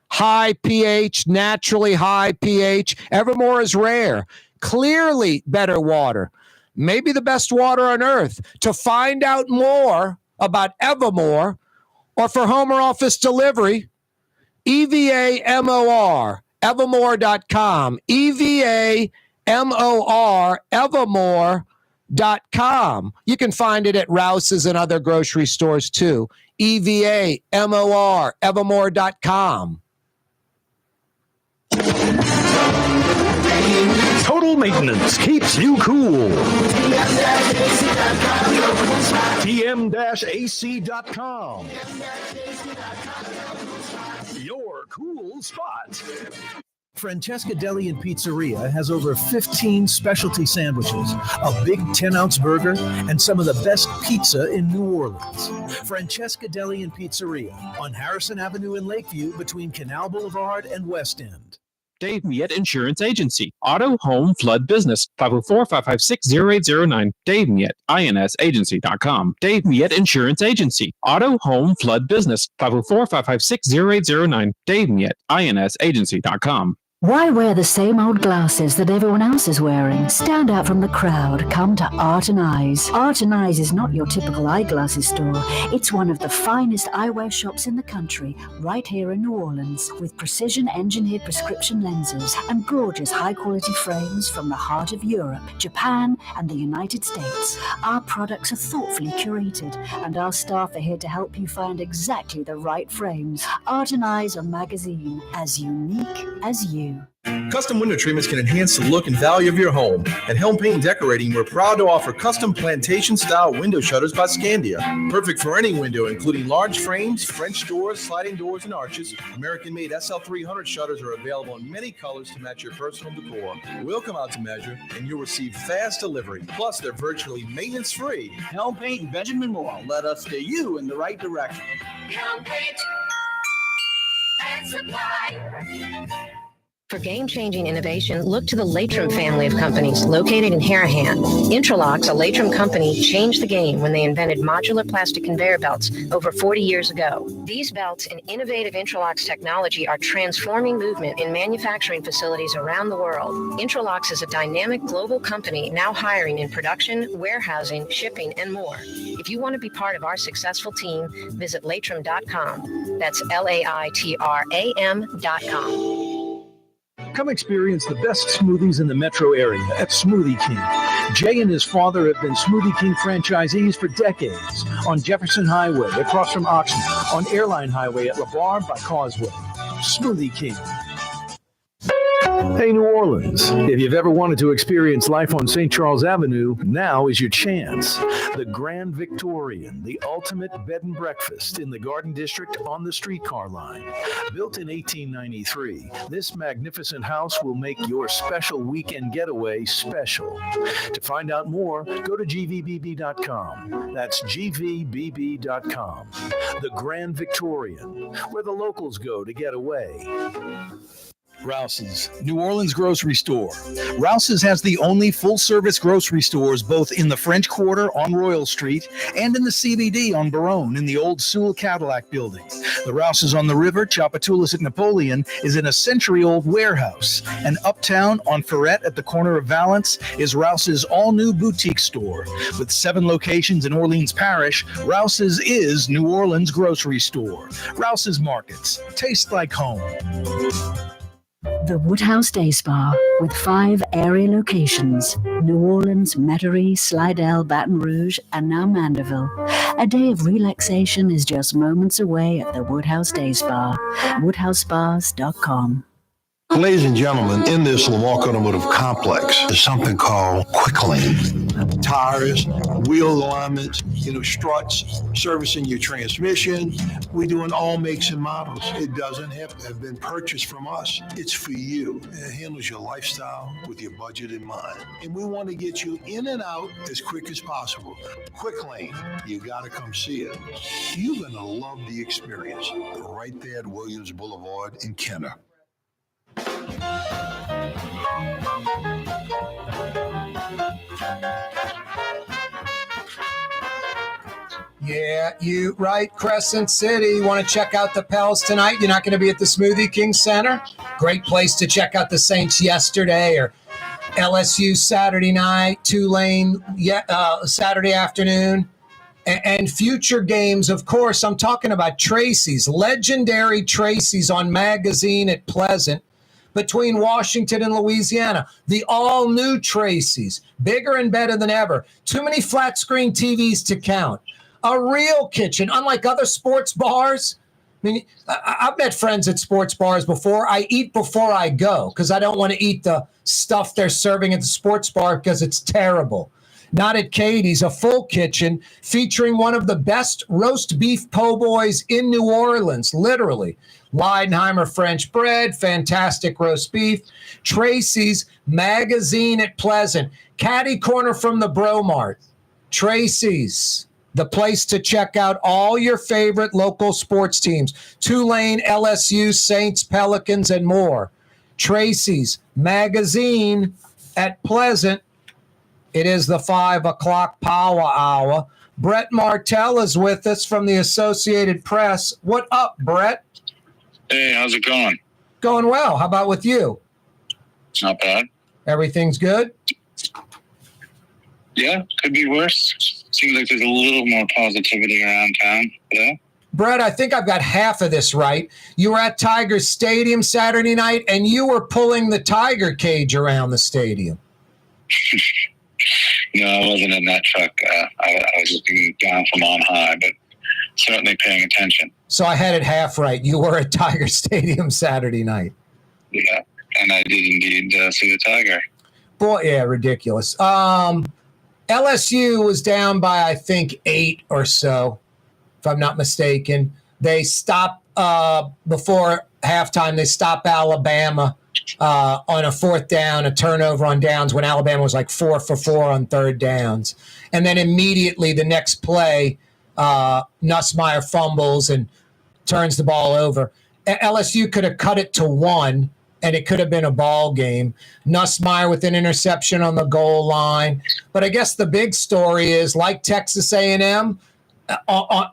High pH, naturally high pH. Evermore is rare. Clearly better water. Maybe the best water on earth. To find out more about Evermore, or for home or office delivery, EVAMOR, evermore.com. EVAMOR, evermore.com. You can find it at Rouse's and other grocery stores too. EVAMOR, evermore.com. Total maintenance keeps you cool. TM-AC.com. Your cool spot. Francesca Deli and Pizzeria has over 15 specialty sandwiches, a big 10-ounce burger, and some of the best pizza in New Orleans. Francesca Deli and Pizzeria on Harrison Avenue in Lakeview between Canal Boulevard and West End. Dave Miette Insurance Agency. Auto, home, flood business. 504-556-0809. Dave Miette, INSagency.com. Dave Miette Insurance Agency. Auto, home, flood business. 504-556-0809. Dave Miette, INSagency.com. Why wear the same old glasses that everyone else is wearing? Stand out from the crowd. Come to Art and Eyes. Art and Eyes is not your typical eyeglasses store. It's one of the finest eyewear shops in the country, right here in New Orleans, with precision-engineered prescription lenses and gorgeous high-quality frames from the heart of Europe, Japan, and the United States. Our products are thoughtfully curated, and our staff are here to help you find exactly the right frames. Art and Eyes, a magazine as unique as you. Custom window treatments can enhance the look and value of your home. At Helm Paint and Decorating, we're proud to offer custom plantation-style window shutters by Scandia. Perfect for any window, including large frames, French doors, sliding doors, and arches. American-made SL300 shutters are available in many colors to match your personal decor. We'll come out to measure, and you'll receive fast delivery. Plus, they're virtually maintenance-free. Helm Paint and Benjamin Moore. Let us steer you in the right direction. Helm Paint and Supply. For game-changing innovation, look to the Latrim family of companies located in Harahan. Intralocks, a Latrim company, changed the game when they invented modular plastic conveyor belts over 40 years ago. These belts and innovative Intralocks technology are transforming movement in manufacturing facilities around the world. Intralocks is a dynamic global company now hiring in production, warehousing, shipping, and more. If If you want to be part of our successful team, visit Latram.com. That's LAITRAM.com. Come experience the best smoothies in the metro area at Smoothie King. Jay and his father have been Smoothie King franchisees for decades on Jefferson Highway across from Oxnard, on Airline Highway at La Barre by Causeway. Smoothie King. Hey, New Orleans, if you've ever wanted to experience life on St. Charles Avenue, now is your chance. The Grand Victorian, the ultimate bed and breakfast in the Garden District on the streetcar line. Built in 1893, this magnificent house will make your special weekend getaway special. To find out more, go to gvbb.com. That's gvbb.com. The Grand Victorian, where the locals go to get away. Rouse's, New Orleans grocery store. Rouse's has the only full-service grocery stores both in the French Quarter on Royal Street and in the CBD on Baronne in the old Sewell Cadillac building. The Rouse's on the river, Tchoupitoulas at Napoleon, is in a century-old warehouse. And uptown on Ferret at the corner of Valence is Rouse's all-new boutique store. With 7 locations in Orleans Parish, Rouse's is New Orleans grocery store. Rouse's Markets. Taste like home. The Woodhouse Day Spa, with 5 area locations, New Orleans, Metairie, Slidell, Baton Rouge, and now Mandeville. A day of relaxation is just moments away at the Woodhouse Day Spa, woodhousespas.com. Ladies and gentlemen, in this Lamarck Automotive Complex is something called Quick Lane. Tires, wheel alignments, struts, servicing your transmission. We do in all makes and models. It doesn't have to have been purchased from us. It's for you. It handles your lifestyle with your budget in mind. And we want to get you in and out as quick as possible. Quick Lane, you got to come see it. You're going to love the experience. Right there at Williams Boulevard in Kenner. Yeah, you right, Crescent City. You want to check out the Pels tonight? You're not going to be at the Smoothie King Center? Great place to check out the Saints yesterday, or LSU Saturday night, Tulane Saturday afternoon, and future games. Of course, I'm talking about Tracy's, legendary Tracy's on Magazine at Pleasant, between Washington and Louisiana. The all-new Tracy's, bigger and better than ever. Too many flat-screen TVs to count. A real kitchen, unlike other sports bars. I mean, I've met friends at sports bars before. I eat before I go because I don't want to eat the stuff they're serving at the sports bar because it's terrible. Not at Katie's, a full kitchen featuring one of the best roast beef po' boys in New Orleans, literally. Leidenheimer French bread, fantastic roast beef. Tracy's Magazine at Pleasant, catty corner from the Bromart. Tracy's, the place to check out all your favorite local sports teams. Tulane, LSU, Saints, Pelicans, and more. Tracy's Magazine at Pleasant. It is the 5 o'clock power hour. Brett Martell is with us from the Associated Press. What up, Brett? Hey, how's it going? Going well. How about with you? It's not bad. Everything's good? Yeah, could be worse. Seems like there's a little more positivity around town today. Brett, I think I've got half of this right. You were at Tiger Stadium Saturday night, and you were pulling the tiger cage around the stadium. No, I wasn't in that truck. I was looking down from on high, but certainly paying attention. So I had it half right. You were at Tiger Stadium Saturday night. Yeah, and I did indeed see the Tiger. Boy, yeah, ridiculous. LSU was down by, I think, 8 or so, if I'm not mistaken. They stopped before halftime. They stopped Alabama on a 4th down, a turnover on downs when Alabama was like 4 for 4 on 3rd downs. And then immediately the next play, Nussmeier fumbles and turns the ball over. LSU could have cut it to 1, and it could have been a ball game. Nussmeier with an interception on the goal line. But I guess the big story is, like Texas A&M,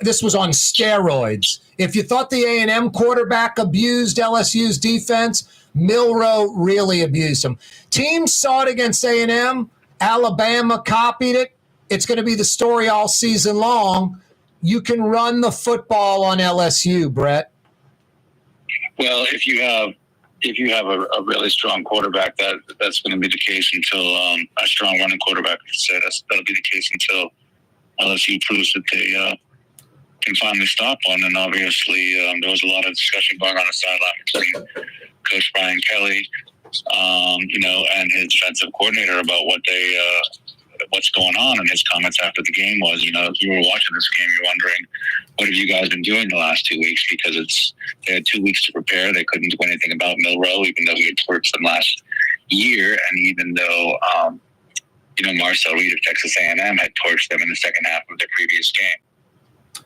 this was on steroids. If you thought the A&M quarterback abused LSU's defense, Milroe really abused them. Teams saw it against A&M. Alabama copied it. it's going to be the story all season long. You can run the football on LSU, Brett. Well, if you have a really strong quarterback, that's going to be the case until a strong running quarterback. That'll be the case until LSU proves that they can finally stop one. And obviously, there was a lot of discussion going on the sideline between Coach Brian Kelly, and his defensive coordinator about what's going on. And his comments after the game was, if you were watching this game, you're wondering, what have you guys been doing the last 2 weeks? Because they had 2 weeks to prepare. They couldn't do anything about Milroe, even though we had torched them last year, and even though Marcel Reed of Texas A&M had torched them in the second half of the previous game.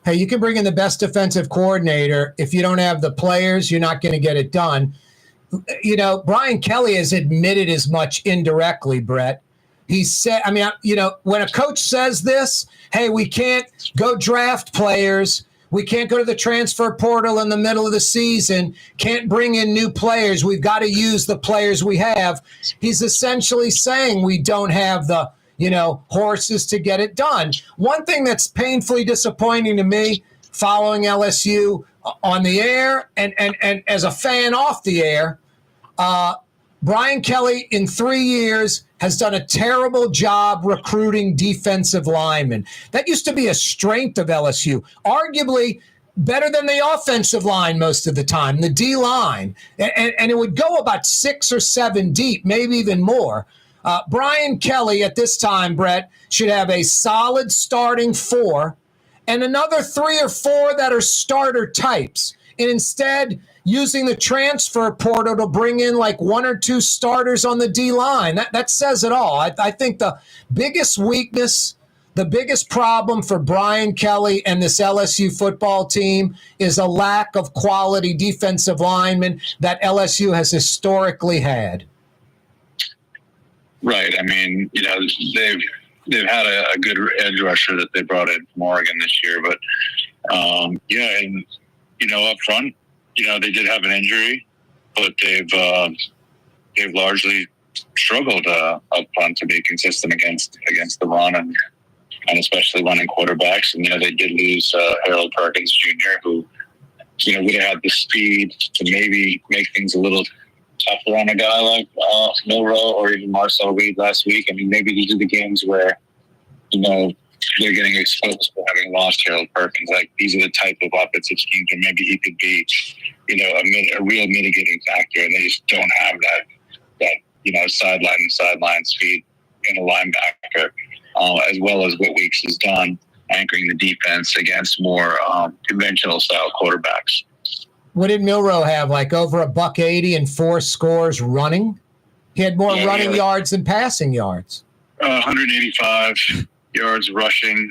Hey, you can bring in the best defensive coordinator. If you don't have the players, you're not going to get it done. Brian Kelly has admitted as much indirectly, Brett. He said, when a coach says this, hey, we can't go draft players. We can't go to the transfer portal in the middle of the season. Can't bring in new players. We've got to use the players we have. He's essentially saying we don't have the, horses to get it done. One thing that's painfully disappointing to me following LSU on the air and as a fan off the air, Brian Kelly in 3 years has done a terrible job recruiting defensive linemen. That used to be a strength of LSU, arguably better than the offensive line most of the time, the D-line. And it would go about 6 or 7 deep, maybe even more. Brian Kelly at this time, Brett, should have a solid starting 4 and another 3 or 4 that are starter types. And instead, using the transfer portal to bring in like 1 or 2 starters on the D-line. That says it all. I think the biggest weakness, the biggest problem for Brian Kelly and this LSU football team is a lack of quality defensive linemen that LSU has historically had. Right. I mean, they've had a good edge rusher that they brought in from Oregon this year, but up front, they did have an injury, but they've largely struggled up front to be consistent against the run and especially running quarterbacks. And they did lose Harold Perkins Jr., who would have had the speed to maybe make things a little tougher on a guy like Milroe or even Marcel Reed last week. I mean, maybe these are the games where they're getting exposed for having lost Harold Perkins. Like, these are the type of offensive schemes where maybe he could be, a real mitigating factor, and they just don't have that sideline speed in a linebacker, as well as what Weeks has done, anchoring the defense against more conventional style quarterbacks. What did Milroe have, like over $180 and 4 scores running? He had more running yards than passing yards. 185 yards rushing,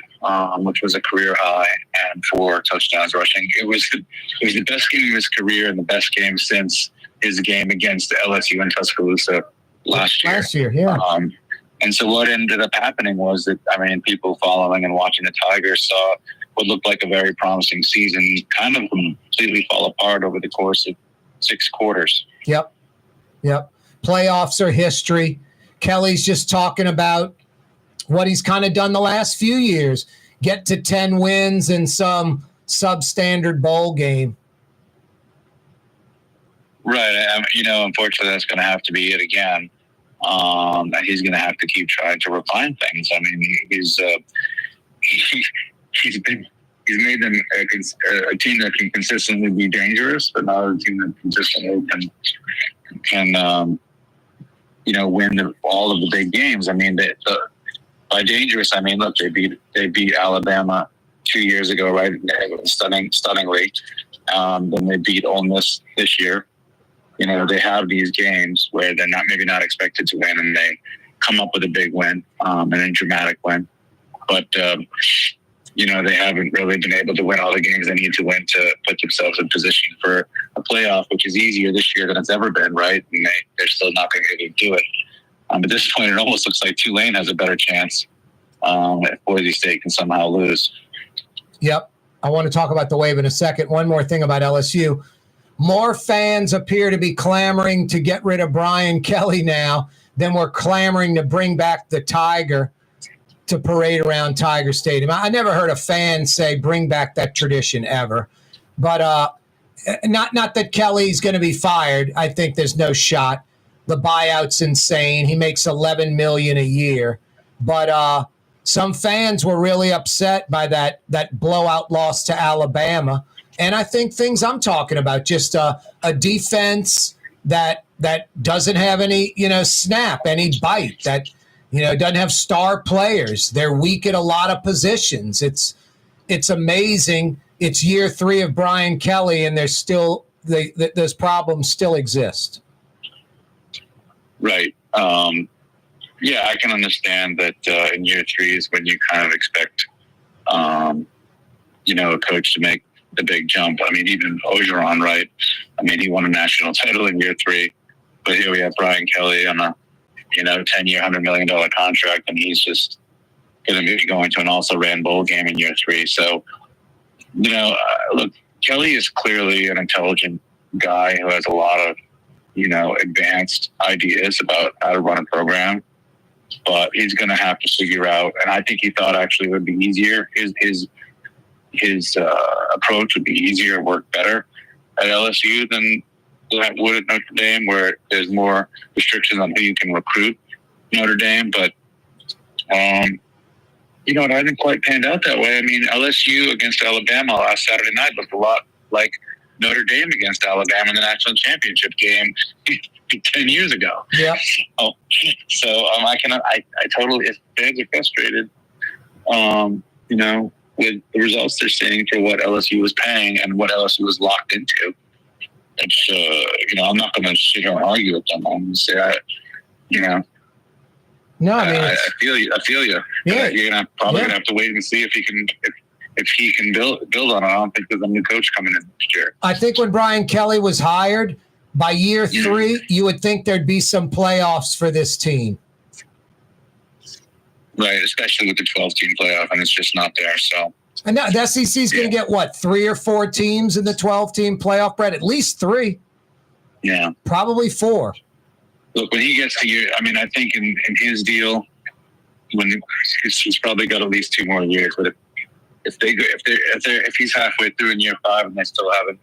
which was a career high, and 4 touchdowns rushing. It was the best game of his career and the best game since his game against LSU in Tuscaloosa last year. Last year, yeah. And so what ended up happening was that, people following and watching the Tigers saw what looked like a very promising season kind of completely fall apart over the course of 6 quarters. Yep. Playoffs are history. Kelly's just talking about what he's kind of done the last few years, get to 10 wins in some substandard bowl game. Right. Unfortunately, that's going to have to be it again. And he's going to have to keep trying to refine things. I mean, he's made them a team that can consistently be dangerous, but not a team that consistently can win all of the big games. I mean, by dangerous, look, they beat Alabama 2 years ago, right? Stunningly. Then they beat Ole Miss this year. They have these games where they're maybe not expected to win, and they come up with a big win, and a dramatic win. But they haven't really been able to win all the games they need to win to put themselves in position for a playoff, which is easier this year than it's ever been, right? And they're still not going to be able to do it. At this point, it almost looks like Tulane has a better chance if Boise State can somehow lose. Yep. I want to talk about the wave in a second. One more thing about LSU. More fans appear to be clamoring to get rid of Brian Kelly now than we're clamoring to bring back the Tiger. to parade around Tiger Stadium. I never heard a fan say bring back that tradition ever. But not that Kelly's going to be fired. I think there's no shot. The buyout's insane. He makes $11 million a year. But some fans were really upset by that blowout loss to Alabama. And I think things I'm talking about, just a defense that doesn't have any, snap, any bite, that, doesn't have star players. They're weak at a lot of positions. It's amazing. It's year 3 of Brian Kelly, and there's still those problems still exist. Right. Yeah, I can understand that in year 3 is when you kind of expect, a coach to make the big jump. I mean, even Orgeron, right? I mean, he won a national title in year 3, but here we have Brian Kelly on a, 10-year, $100 million contract, and he's just going to be going to an also-ran bowl game in year 3. So, look, Kelly is clearly an intelligent guy who has a lot of, advanced ideas about how to run a program, but he's going to have to figure out, and I think he thought actually it would be easier. His approach would be easier, work better at LSU than it would at Notre Dame, where there's more restrictions on who you can recruit Notre Dame. But, it hasn't quite panned out that way. I mean, LSU against Alabama last Saturday night looked a lot like Notre Dame against Alabama in the national championship game 10 years ago. Yeah. So I totally, if fans are frustrated, with the results they're seeing for what LSU was paying and what LSU was locked into. It's, I'm not going to sit here and argue with them. I'm going to say, No, I mean, I feel you. Yeah. You're probably gonna have to wait and see if he can build on it. I don't think there's a new coach coming in next year. I think when Brian Kelly was hired, by year 3, you would think there'd be some playoffs for this team. Right, especially with the 12-team playoff, and it's just not there. So, and now the SEC is going to get what, 3 or 4 teams in the 12-team playoff, Brett? At least 3. Yeah, probably 4. Look, when he gets to year, I mean, I think in his deal, he's probably got at least 2 more years. But if he's halfway through in year 5 and they still haven't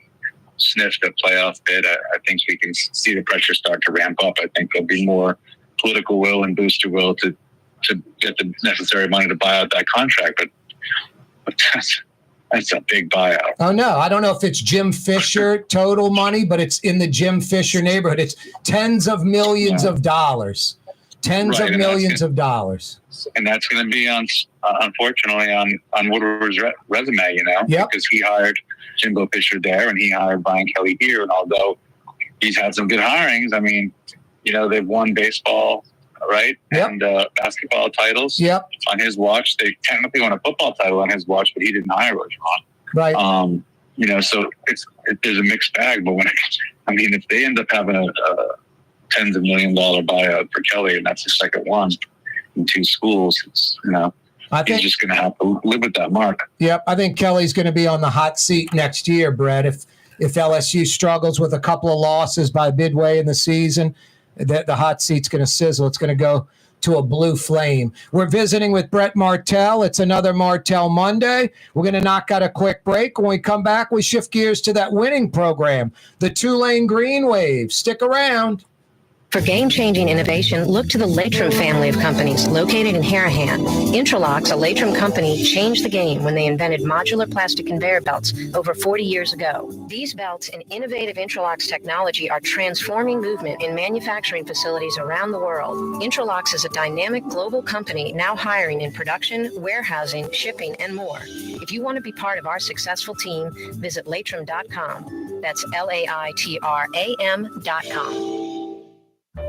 sniffed a playoff bid, I think we can see the pressure start to ramp up. I think there'll be more political will and booster will to get the necessary money to buy out that contract. But that's a big buyout. Oh, no. I don't know if it's Jim Fisher total money, but it's in the Jim Fisher neighborhood. It's tens of millions of dollars. Tens of millions of dollars. And that's going to be, unfortunately, on Woodward's resume, because he hired Jimbo Fisher there and he hired Brian Kelly here. And although he's had some good hirings, I mean, they've won baseball, right? Yep. And basketball titles on his watch. They technically won a football title on his watch, but he didn't hire Orgeron. Right. So there's a mixed bag. But if they end up having a tens of $1 million buyout for Kelly, and that's the second one in 2 schools, I think he's just going to have to live with that mark. Yep. I think Kelly's going to be on the hot seat next year, Brett. If LSU struggles with a couple of losses by midway in the season, the hot seat's going to sizzle. It's going to go to a blue flame. We're visiting with Brett Martell. It's another Martell Monday. We're going to knock out a quick break. When we come back, we shift gears to that winning program, the Tulane Green Wave. Stick around. For game-changing innovation, look to the Latrim family of companies located in Harahan. Intralox, a Latrim company, changed the game when they invented modular plastic conveyor belts over 40 years ago. These belts and innovative Intralox technology are transforming movement in manufacturing facilities around the world. Intralox is a dynamic global company now hiring in production, warehousing, shipping, and more. If you want to be part of our successful team, visit Latrim.com. That's LAITRAM.com.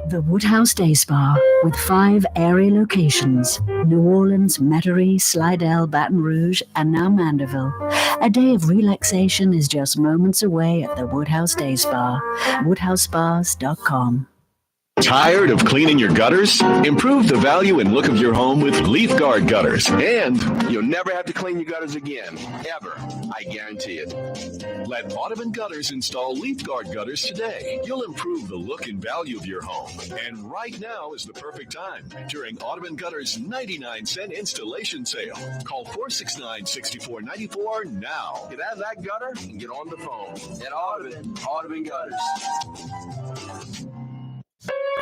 The Woodhouse Day Spa, with 5 area locations: New Orleans, Metairie, Slidell, Baton Rouge, and now Mandeville. A day of relaxation is just moments away at the Woodhouse Day Spa. WoodhouseSpas.com. Tired of cleaning your gutters? Improve the value and look of your home with Leaf Guard gutters. And you'll never have to clean your gutters again. Ever. I guarantee it. Let Audubon Gutters install Leaf Guard gutters today. You'll improve the look and value of your home. And right now is the perfect time during Audubon Gutters 99-cent installation sale. Call 469-6494 now. Get out of that gutter and get on the phone. At Audubon Gutters.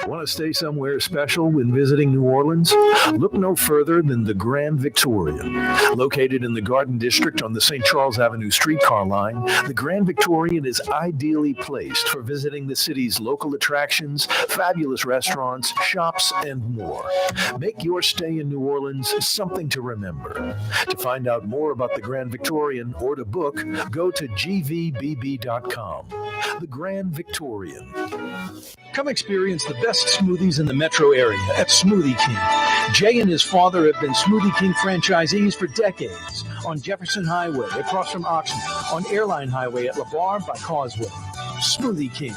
Want to stay somewhere special when visiting New Orleans? Look no further than the Grand Victorian. Located in the Garden District on the St. Charles Avenue streetcar line, the Grand Victorian is ideally placed for visiting the city's local attractions, fabulous restaurants, shops, and more. Make your stay in New Orleans something to remember. To find out more about the Grand Victorian or to book, go to gvbb.com. The Grand Victorian. Come experience the best smoothies in the metro area at Smoothie King. Jay and his father have been Smoothie King franchisees for decades on Jefferson Highway across from Oxnard, on Airline Highway at LeBar by Causeway. Smoothie King.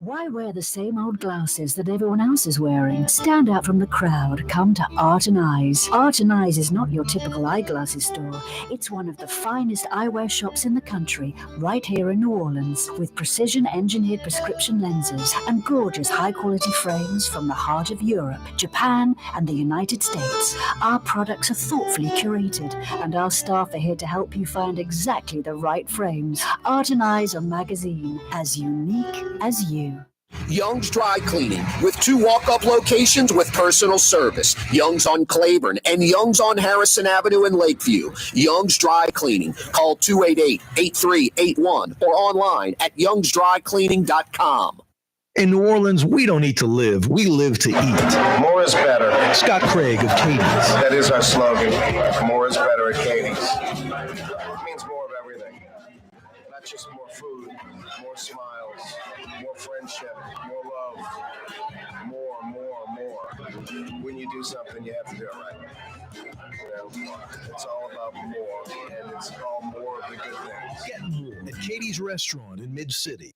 Why wear the same old glasses that everyone else is wearing? Stand out from the crowd. Come to Art and Eyes. Art and Eyes is not your typical eyeglasses store. It's one of the finest eyewear shops in the country, right here in New Orleans, with precision-engineered prescription lenses and gorgeous high-quality frames from the heart of Europe, Japan, and the United States. Our products are thoughtfully curated, and our staff are here to help you find exactly the right frames. Art and Eyes are magazine, as unique as you. Young's Dry Cleaning, with 2 walk-up locations with personal service. Young's on Claiborne and Young's on Harrison Avenue in Lakeview. Young's Dry Cleaning. Call 288-8381 or online at youngsdrycleaning.com. In New Orleans, we don't eat to live. We live to eat. More is better. Scott Craig of Katie's. That is our slogan. More is better at Katie's. It means more of everything. Not just more food, more smiles, more friendship, more love, more. When you do something, you have to do it right. It's all about more, and it's all more of the good things. Get more at Katie's Restaurant in Mid-City.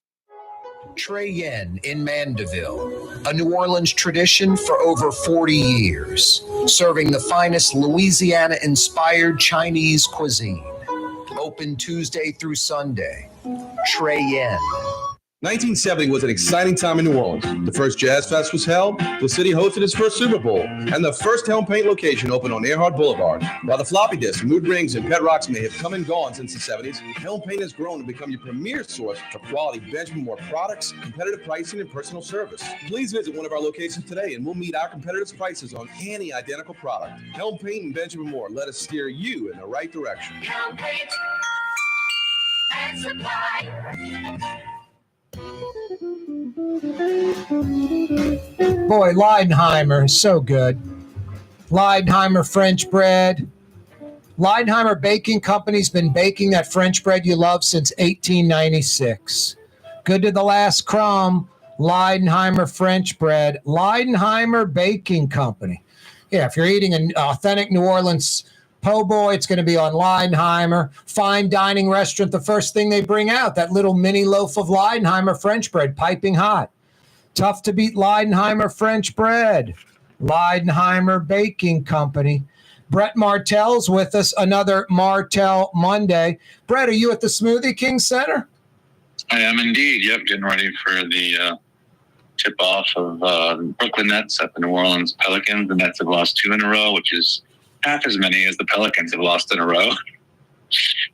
Trey Yen in Mandeville, a New Orleans tradition for over 40 years, serving the finest Louisiana-inspired Chinese cuisine. Open Tuesday through Sunday. Trey Yen. 1970 was an exciting time in New Orleans. The first Jazz Fest was held, the city hosted its first Super Bowl, and the first Helm Paint location opened on Earhart Boulevard. While the floppy disks, mood rings, and pet rocks may have come and gone since the 70s, Helm Paint has grown to become your premier source for quality Benjamin Moore products, competitive pricing, and personal service. Please visit one of our locations today, and we'll meet our competitors' prices on any identical product. Helm Paint and Benjamin Moore, let us steer you in the right direction. Helm Paint and Supply. Boy, Leidenheimer, so good. Leidenheimer French bread. Leidenheimer Baking Company's been baking that French bread you love since 1896. Good to the last crumb. Leidenheimer French bread. Leidenheimer Baking Company. Yeah, if you're eating an authentic New Orleans po' boy, it's going to be on Leidenheimer. Fine dining restaurant, the first thing they bring out, that little mini loaf of Leidenheimer French bread, piping hot. Tough to beat Leidenheimer French bread. Leidenheimer Baking Company. Brett Martell's with us, another Martell Monday. Brett, are you at the Smoothie King Center? I am indeed. Yep, getting ready for the tip-off of the Brooklyn Nets at the New Orleans Pelicans. The Nets have lost 2 in a row, which is half as many as the Pelicans have lost in a row.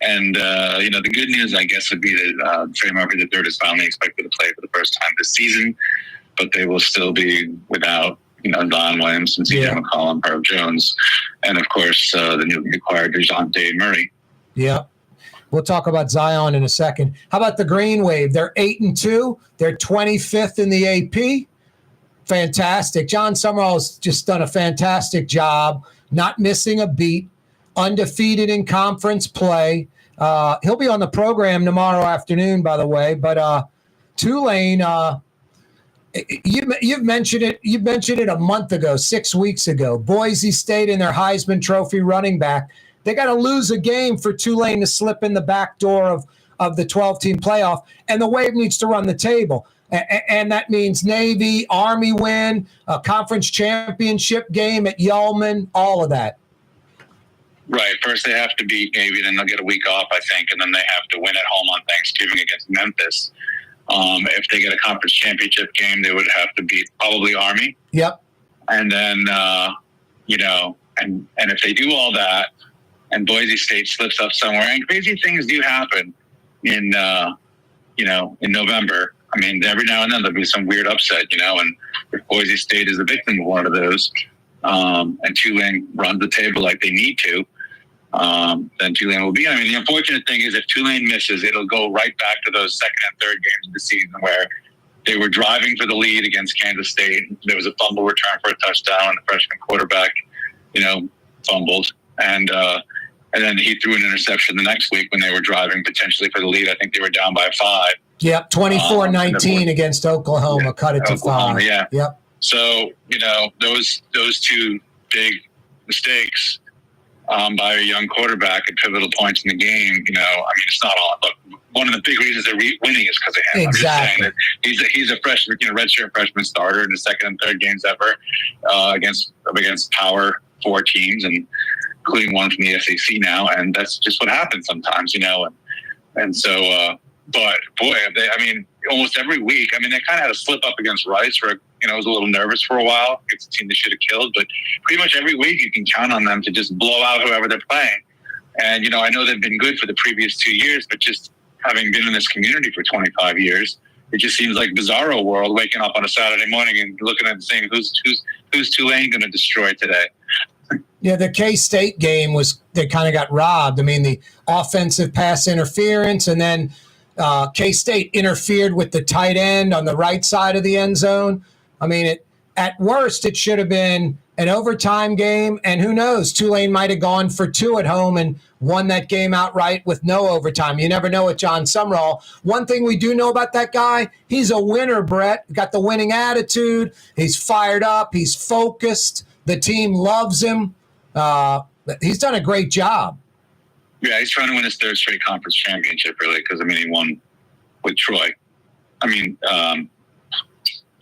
And, the good news, I guess, would be that Trey Murphy III is finally expected to play for the first time this season, but they will still be without, Don Williams and C.J. McCollum, Herb Jones, and, of course, the newly acquired DeJounte Murray. Yeah. We'll talk about Zion in a second. How about the Green Wave? They're 8-2. They're 25th in the AP. Fantastic. John Summerall's just done a fantastic job, not missing a beat, undefeated in conference play. He'll be on the program tomorrow afternoon, by the way. But Tulane, You've mentioned it. You mentioned it a month ago, 6 weeks ago. Boise State and their Heisman Trophy running back. They got to lose a game for Tulane to slip in the back door of the 12-team playoff, and the Wave needs to run the table. And that means Navy, Army win, a conference championship game at Yulman, all of that. Right. First, they have to beat Navy, then they'll get a week off, I think, and then they have to win at home on Thanksgiving against Memphis. If they get a conference championship game, they would have to beat probably Army. Yep. And then, and if they do all that, and Boise State slips up somewhere, and crazy things do happen in November. I mean, every now and then there'll be some weird upset, and if Boise State is the victim of one of those, and Tulane runs the table like they need to, then Tulane will be. I mean, the unfortunate thing is if Tulane misses, it'll go right back to those second and third games of the season where they were driving for the lead against Kansas State. There was a fumble return for a touchdown. The freshman quarterback, fumbled. And then he threw an interception the next week when they were driving potentially for the lead. I think they were down by 5. Yep, 24-19 against Oklahoma, cut it to 5. Yeah. Yep. So, those two big mistakes by a young quarterback at pivotal points in the game, it's not all. Look, one of the big reasons they're winning is because of him. Exactly. I'm just saying that he's a freshman, redshirt freshman starter in the second and third games ever against Power 4 teams, and including one from the SEC now, and that's just what happens sometimes, and so, but boy, almost every week, they kind of had a slip up against Rice where, I was a little nervous for a while. It's a team they should have killed, but pretty much every week you can count on them to just blow out whoever they're playing. And, I know they've been good for the previous 2 years, but just having been in this community for 25 years, it just seems like bizarro world, waking up on a Saturday morning and looking at and saying, who's Tulane going to destroy today? Yeah, the K-State game they kind of got robbed. The offensive pass interference, and then K-State interfered with the tight end on the right side of the end zone. At worst, it should have been an overtime game, and who knows, Tulane might have gone for 2 at home and won that game outright with no overtime. You never know with John Sumrall. One thing we do know about that guy, he's a winner, Brett. Got the winning attitude. He's fired up. He's focused. The team loves him. He's done a great job. Yeah, he's trying to win his 3rd straight conference championship, really, because, he won with Troy.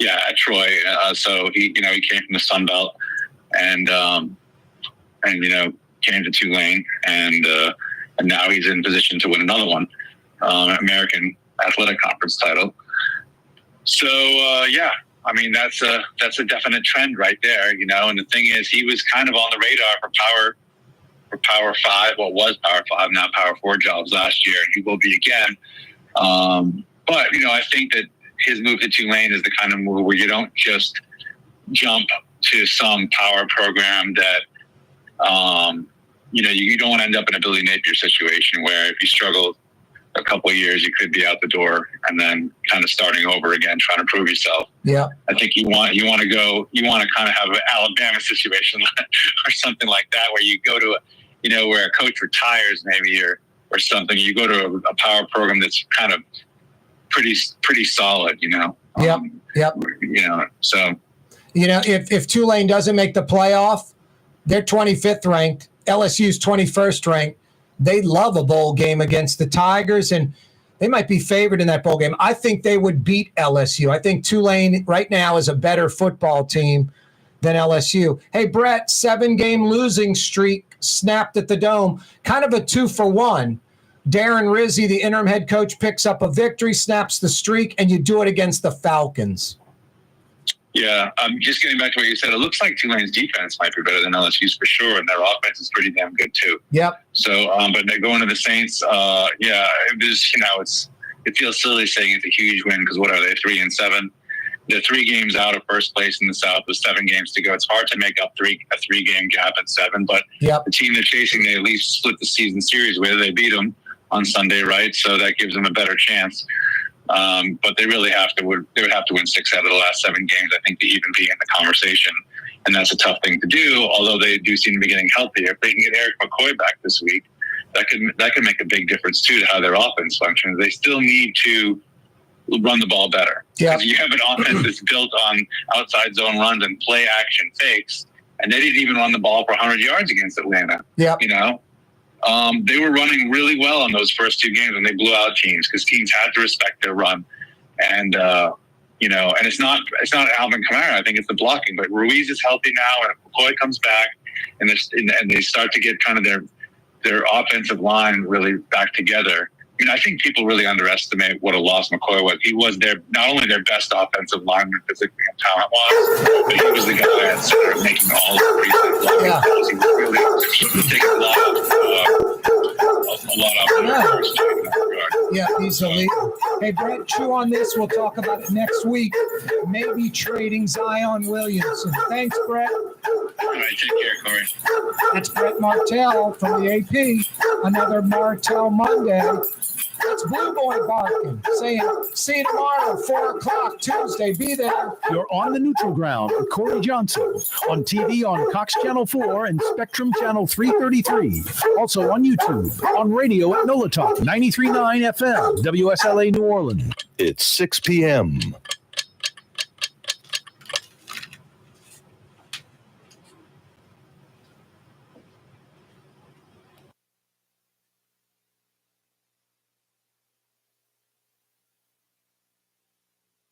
At Troy. So he came from the Sun Belt and came to Tulane, and now he's in position to win another one, American Athletic Conference title. So, that's a definite trend right there, and the thing is, he was kind of on the radar for Power 5, what was Power 5, now Power 4 jobs last year, and he will be again. But, I think that his move to Tulane is the kind of move where you don't just jump to some power program that, you don't want to end up in a Billy Napier situation where if you struggle a couple of years, you could be out the door and then kind of starting over again, trying to prove yourself. Yeah. I think you want to kind of have an Alabama situation or something like that, where you go to where a coach retires maybe or something. You go to a power program that's kind of pretty solid, Yep. So. If Tulane doesn't make the playoff, they're 25th ranked. LSU's 21st ranked. They love a bowl game against the Tigers, and they might be favored in that bowl game. I think they would beat LSU. I think Tulane right now is a better football team than LSU. Hey, Brett, 7-game losing streak snapped at the Dome. Kind of a 2-for-1. Darren Rizzi, the interim head coach, picks up a victory, snaps the streak, and you do it against the Falcons. Yeah, just getting back to what you said, it looks like Tulane's defense might be better than LSU's for sure, and their offense is pretty damn good too. Yep. So, but they're going to the Saints. It feels silly saying it's a huge win because what are they, 3-7? They're 3 games out of first place in the South with 7 games to go. It's hard to make up a 3-game gap at 7, but the team they're chasing, they at least split the season series with. They beat them on Sunday, right? So that gives them a better chance. But they really would have to win 6 out of the last 7 games, I think, to even be in the conversation. And that's a tough thing to do, although they do seem to be getting healthier. If they can get Eric McCoy back this week, that could make a big difference too to how their offense functions. They still need to run the ball better. Yeah. Because you have an offense that's built on outside zone runs and play action fakes, and they didn't even run the ball for 100 yards against Atlanta. Yeah. You know, they were running really well in those first two games, and they blew out teams because teams had to respect their run. And you know, and it's not Alvin Kamara. I think it's the blocking. But Ruiz is healthy now, and McCoy comes back, and they start to get kind of their offensive line really back together. I mean, I think people really underestimate what a loss McCoy was. He was not only their best offensive lineman physically and talent-wise, but he was the guy that started making all the preseason blocking calls. He was really taking a lot of the Yeah, he's a leader. Hey, Brett, chew on this. We'll talk about it next week. Maybe trading Zion Williamson. Thanks, Brett. All right, take care, Corey. That's Brett Martell from the AP. Another Martell Monday. That's Blue Boy barking, saying, see you tomorrow, 4 o'clock Tuesday. Be there. You're on the neutral ground with Corey Johnson on TV on Cox Channel 4 and Spectrum Channel 333. Also on YouTube, on radio at NOLA Talk 93.9 FM, WSLA New Orleans. It's 6 p.m.